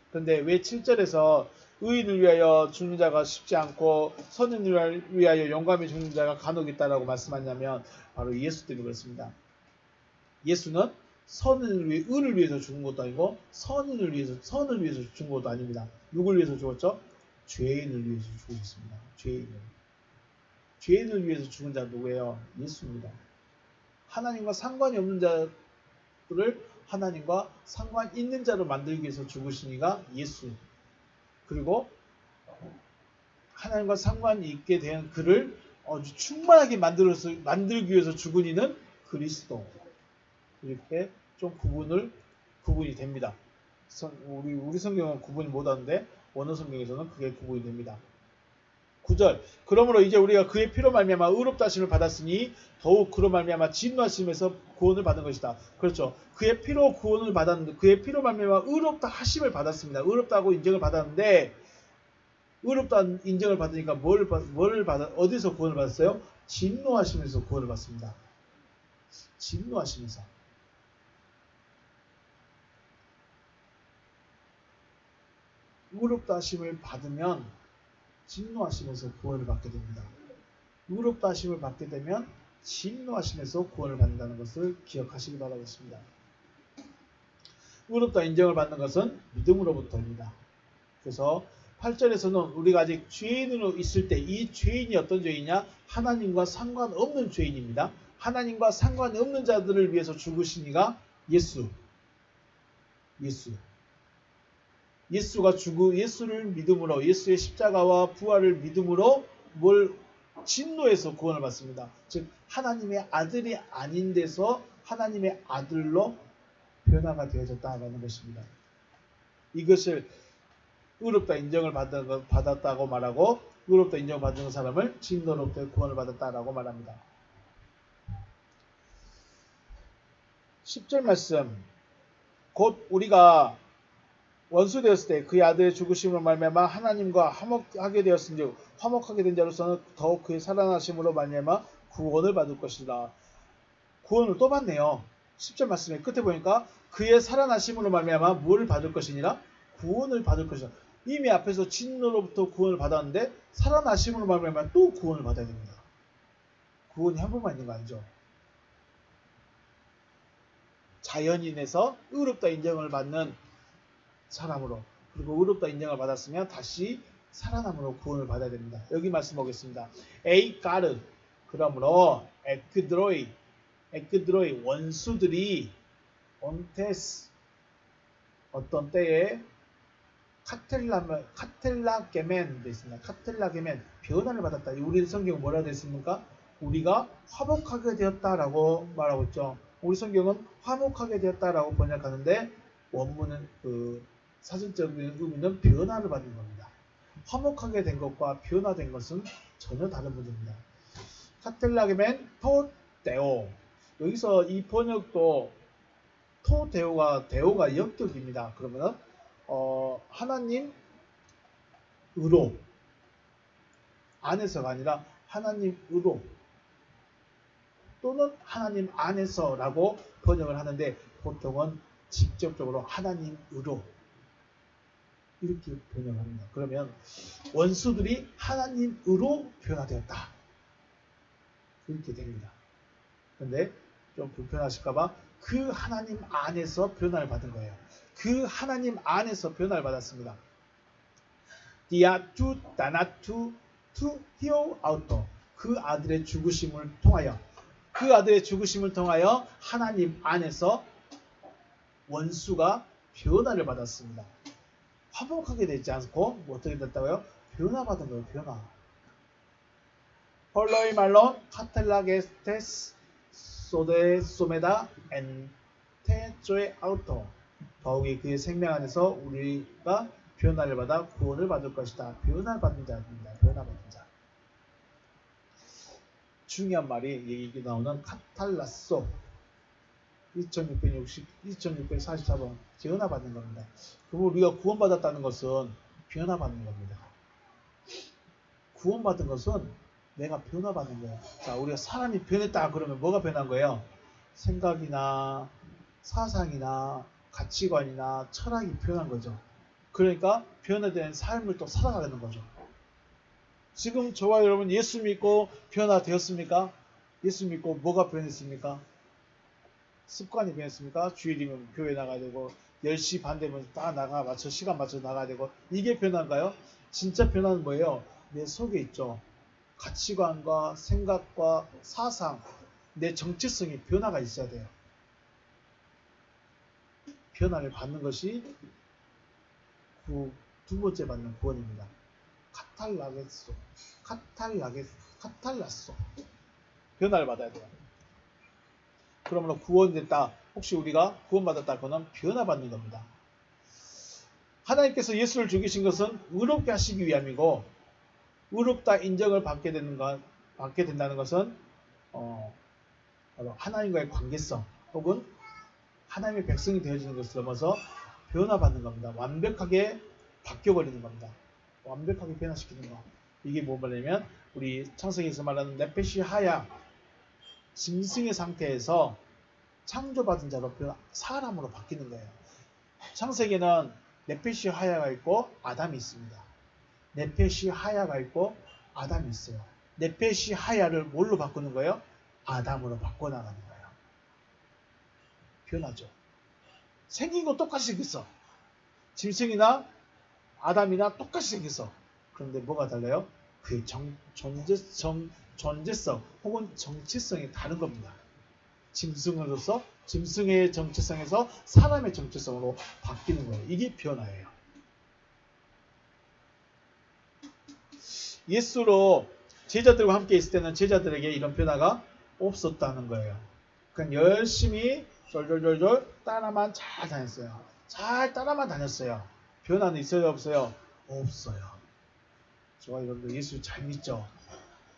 그런데 왜 7절에서 의인을 위하여 죽는 자가 쉽지 않고 선인을 위하여 용감히 죽는 자가 간혹 있다라고 말씀하냐면 바로 예수 때문에 그렇습니다. 예수는 의를 위해서 죽은 것도 아니고 선을 위해서 죽은 것도 아닙니다. 누굴 위해서 죽었죠? 죄인을 위해서 죽으셨습니다. 죄인을 위해서 죽은 자 누구예요? 예수입니다. 하나님과 상관이 없는 자들을 하나님과 상관 있는 자로 만들기 위해서 죽으신 이가 예수. 그리고 하나님과 상관이 있게 된 그를 아주 충만하게 만들기 위해서 죽은 이는 그리스도. 이렇게 좀 구분이 됩니다. 우리 성경은 구분이 못하는데 원어 성경에서는 그게 구분이 됩니다. 9절, 그러므로 이제 우리가 그의 피로 말미암아 의롭다 하심을 받았으니 더욱 그로 말미암아 진노하심에서 구원을 받은 것이다. 그렇죠. 그의 피로 구원을 받았는데, 그의 피로 말미암아 의롭다 하심을 받았습니다. 의롭다고 인정을 받았는데, 의롭다 인정을 받으니까 어디서 구원을 받았어요? 진노하심에서 구원을 받습니다. 진노하심에서. 의롭다 하심을 받으면 진노하심에서 구원을 받게 됩니다. 의롭다 하심을 받게 되면 진노하심에서 구원을 받는다는 것을 기억하시기 바라겠습니다. 의롭다 인정을 받는 것은 믿음으로부터입니다. 그래서 8절에서는 우리가 아직 죄인으로 있을 때 이 죄인이 어떤 죄인이냐? 하나님과 상관없는 죄인입니다. 하나님과 상관이 없는 자들을 위해서 죽으신 이가 예수. 예수를 믿음으로 예수의 십자가와 부활을 믿음으로 뭘 진노에서 구원을 받습니다. 즉 하나님의 아들이 아닌 데서 하나님의 아들로 변화가 되어졌다는 것입니다. 이것을 의롭다 인정을 받았다고 말하고 의롭다 인정받은 사람을 진노로부터 구원을 받았다라고 말합니다. 10절 말씀 곧 우리가 원수 되었을 때 그의 아들의 죽으심으로 말미암아 하나님과 화목하게 되었은즉 화목하게 된 자로서는 더욱 그의 살아나심으로 말미암아 구원을 받을 것이다. 구원을 또 받네요. 10절 말씀의 끝에 보니까 그의 살아나심으로 말미암아 무엇을 받을 것이니라? 구원을 받을 것이다. 이미 앞에서 진노로부터 구원을 받았는데 살아나심으로 말미암아 또 구원을 받아야 됩니다. 구원이 한 번만 있는 거 아니죠? 자연인에서 의롭다 인정을 받는 사람으로 그리고 의롭다 인정을 받았으면 다시 살아남으로 구원을 받아야 됩니다. 여기 말씀 보겠습니다. 에이 까르 그러므로 에크드로이 원수들이 온테스 어떤 때에 카텔라게멘 되어 있습니다. 카텔라게멘 변화를 받았다. 우리 성경은 뭐라 되어 있습니까? 우리가 화목하게 되었다라고 말하고 있죠. 우리 성경은 화목하게 되었다라고 번역하는데 원문은 사전적인 의미는 변화를 받는 겁니다. 화목하게 된 것과 변화된 것은 전혀 다른 문제입니다. 카텔라게멘 토데오 여기서 이 번역도 데오가 역격입니다. 그러면 하나님 의로 안에서가 아니라 하나님 의로 또는 하나님 안에서라고 번역을 하는데 보통은 직접적으로 하나님 의로 이렇게 번역합니다. 그러면 원수들이 하나님 의로 변화되었다. 이렇게 됩니다. 근데 좀 불편하실까봐 그 하나님 안에서 변화를 받은 거예요. 그 하나님 안에서 변화를 받았습니다. 디아투 다나투 투 히오 아우토 그 아들의 죽으심을 통하여 하나님 안에서 원수가 변화를 받았습니다. 화목하게 되지 않고 어떻게 됐다고요? 변화받은 거예요. 변화. 홀로이 말론 카텔라게스테스 소데 소메다 엔 테조의 아우토 더욱이 그의 생명 안에서 우리가 변화를 받아 구원을 받을 것이다. 변화받은 자입니다. 변화받은 자. 중요한 말이 얘기 나오는 카탈라소 2644번 변화받는 겁니다. 그럼 우리가 구원받았다는 것은 변화받는 겁니다. 구원받은 것은 내가 변화받는 거예요. 자, 우리가 사람이 변했다 그러면 뭐가 변한 거예요? 생각이나 사상이나 가치관이나 철학이 변한 거죠. 그러니까 변화된 삶을 또 살아가는 거죠. 지금 저와 여러분 예수 믿고 변화되었습니까? 예수 믿고 뭐가 변했습니까? 습관이 변했습니까? 주일이면 교회 나가야 되고 10시 반 되면 딱 시간 맞춰 나가야 되고 이게 변화인가요? 진짜 변화는 뭐예요? 내 속에 있죠. 가치관과 생각과 사상, 내 정체성이 변화가 있어야 돼요. 변화를 받는 것이 두 번째 받는 구원입니다. 카탈라소. 변화를 받아야 돼요. 그러므로 구원됐다. 혹시 우리가 구원받았다. 그거는 변화받는 겁니다. 하나님께서 예수를 죽이신 것은 의롭게 하시기 위함이고 의롭다 인정을 받게 된다는 것은 바로 하나님과의 관계성 혹은 하나님의 백성이 되어지는 것을 넘어서 변화받는 겁니다. 완벽하게 바뀌어버리는 겁니다. 완벽하게 변화시키는 거. 이게 뭐 말이냐면 우리 창세기에서 말하는 네페시 하야 짐승의 상태에서 창조받은 자로 사람으로 바뀌는 거예요. 창세기는 네페시 하야가 있고 아담이 있습니다. 네페시 하야가 있고 아담이 있어요. 네페시 하야를 뭘로 바꾸는 거예요? 아담으로 바꿔나가는 거예요. 변하죠. 생긴 거 똑같이 생겼어. 짐승이나 아담이나 똑같이 생겼어. 그런데 뭐가 달라요? 그의 존재성 혹은 정체성이 다른 겁니다. 짐승으로서 짐승의 정체성에서 사람의 정체성으로 바뀌는 거예요. 이게 변화예요. 예수로 제자들과 함께 있을 때는 제자들에게 이런 변화가 없었다는 거예요. 그냥 열심히 졸졸졸졸 따라만 잘 다녔어요. 잘 따라만 다녔어요. 변화는 있어요, 없어요? 없어요. 저와 여러분들 예수 잘 믿죠?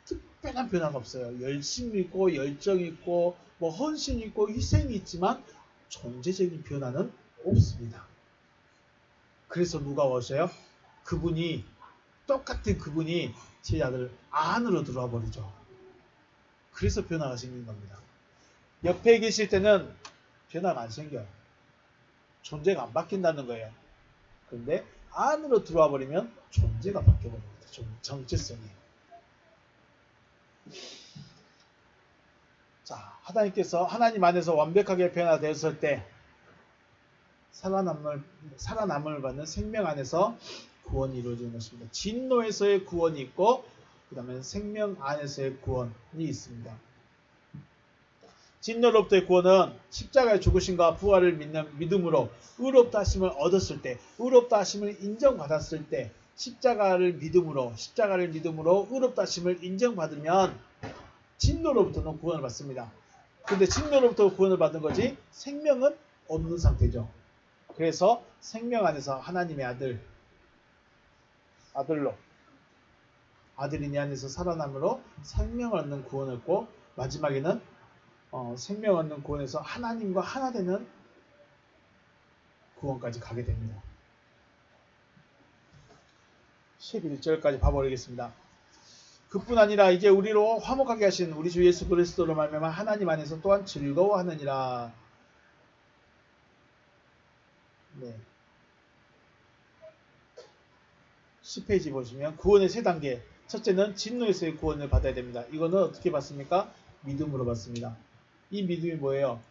특별한 변화가 없어요. 열심히 있고 열정이 있고 뭐 헌신이 있고 희생이 있지만 존재적인 변화는 없습니다. 그래서 누가 오셔요? 그분이 똑같은 그분이 제자들 안으로 들어와 버리죠. 그래서 변화가 생긴 겁니다. 옆에 계실 때는 변화가 안 생겨요. 존재가 안 바뀐다는 거예요. 그런데 안으로 들어와 버리면 존재가 바뀌어버립니다. 정체성이. 자, 하나님 안에서 완벽하게 변화되었을 때 살아남을 받는 생명 안에서 구원이 이루어지는 것입니다. 진노에서의 구원이 있고 그 다음에 생명 안에서의 구원이 있습니다. 진노로부터의 구원은 십자가의 죽으심과 부활을 믿는 믿음으로 의롭다 하심을 얻었을 때, 의롭다 하심을 인정받았을 때, 십자가를 믿음으로 의롭다 하심을 인정받으면 진노로부터는 구원을 받습니다. 근데 진노로부터 구원을 받은 거지 생명은 없는 상태죠. 그래서 생명 안에서 하나님의 아들로 아들이 내 안에서 살아남으로 생명을 얻는 구원을 얻고 마지막에는 생명 얻는 구원에서 하나님과 하나 되는 구원까지 가게 됩니다. 11절까지 봐버리겠습니다. 그뿐 아니라 이제 우리로 화목하게 하신 우리 주 예수 그리스도로 말미암아 하나님 안에서 또한 즐거워하느니라. 네. 10페이지 보시면 구원의 세 단계. 첫째는 진노에서의 구원을 받아야 됩니다. 이거는 어떻게 받습니까? 믿음으로 받습니다. 이 믿음이 뭐예요?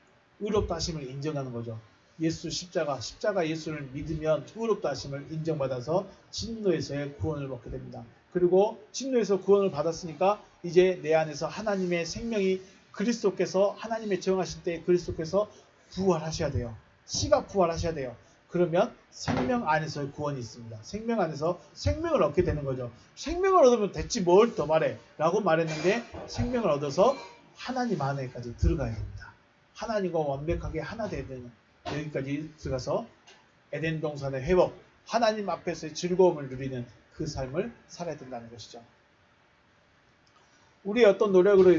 의롭다 하심을 인정하는 거죠. 십자가 예수를 믿으면 의롭다 하심을 인정받아서 진노에서의 구원을 받게 됩니다. 그리고 진노에서 구원을 받았으니까 이제 내 안에서 하나님의 생명이 그리스도께서 하나님의 정하실 때 그리스도께서 부활하셔야 돼요. 씨가 부활하셔야 돼요. 그러면 생명 안에서의 구원이 있습니다. 생명 안에서 생명을 얻게 되는 거죠. 생명을 얻으면 됐지 뭘 더 말해 라고 말했는데 생명을 얻어서 하나님 안에까지 들어가야 됩니다. 하나님과 완벽하게 하나 되야 되는 여기까지 들어가서 에덴 동산의 회복, 하나님 앞에서의 즐거움을 누리는 그 삶을 살아야 된다는 것이죠. 우리의 어떤 노력으로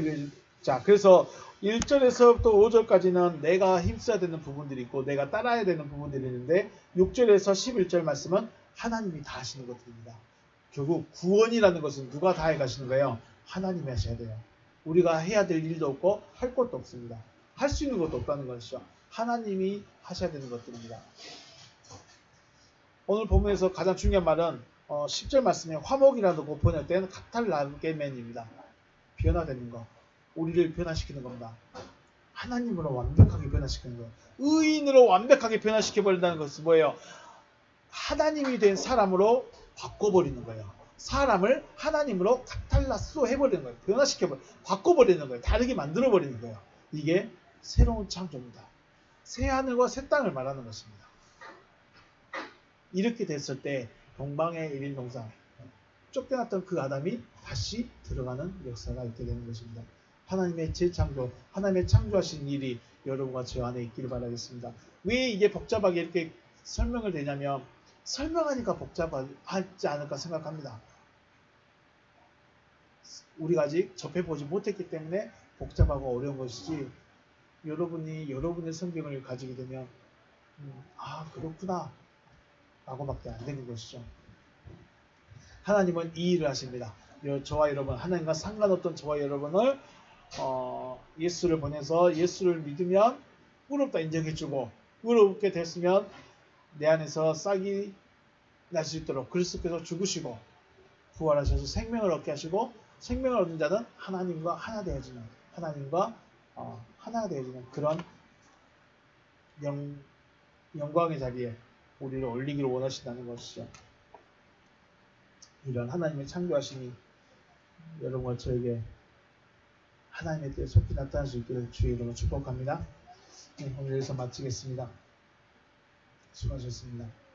자, 그래서 1절에서부터 5절까지는 내가 힘써야 되는 부분들이 있고 내가 따라야 되는 부분들이 있는데 6절에서 11절 말씀은 하나님이 다 하시는 것들입니다. 결국 구원이라는 것은 누가 다 해가시는 거예요? 하나님이 하셔야 돼요. 우리가 해야 될 일도 없고 할 것도 없습니다. 할 수 있는 것도 없다는 것이죠. 하나님이 하셔야 되는 것들입니다. 오늘 본문에서 가장 중요한 말은 10절 말씀에 화목이라고 번역된 카탈라게멘입니다. 변화되는 거. 우리를 변화시키는 겁니다. 하나님으로 완벽하게 변화시키는 거예요. 의인으로 완벽하게 변화시켜버린다는 것은 뭐예요? 하나님이 된 사람으로 바꿔버리는 거예요. 사람을 하나님으로 카탈라스로 해버리는 거예요. 바꿔버리는 거예요. 다르게 만들어버리는 거예요. 이게 새로운 창조입니다. 새 하늘과 새 땅을 말하는 것입니다. 이렇게 됐을 때 동방의 1인 동산 쫓겨났던 그 아담이 다시 들어가는 역사가 있게 되는 것입니다. 하나님의 재창조, 하나님의 창조하신 일이 여러분과 저 안에 있기를 바라겠습니다. 왜 이게 복잡하게 이렇게 설명을 되냐면 설명하니까 복잡하지 않을까 생각합니다. 우리가 아직 접해보지 못했기 때문에 복잡하고 어려운 것이지 여러분의 성경을 가지게 되면 그렇구나 라고밖에 안 되는 것이죠. 하나님은 이 일을 하십니다. 저와 여러분, 하나님과 상관없던 저와 여러분을 예수를 보내서 예수를 믿으면 의롭다 인정해주고 의롭게 됐으면 내 안에서 싹이 날 수 있도록 그리스도께서 죽으시고 부활하셔서 생명을 얻게 하시고 생명을 얻는 자는 하나님과 하나 되어지는 그런 영광의 자리에 우리를 올리기를 원하신다는 것이죠. 이런 하나님의 창조하심이 여러분과 저에게 하나님의 때에 속히 나타날 수 있기를 주의 이름으로 축복합니다. 네, 오늘 여기서 마치겠습니다. 수고하셨습니다.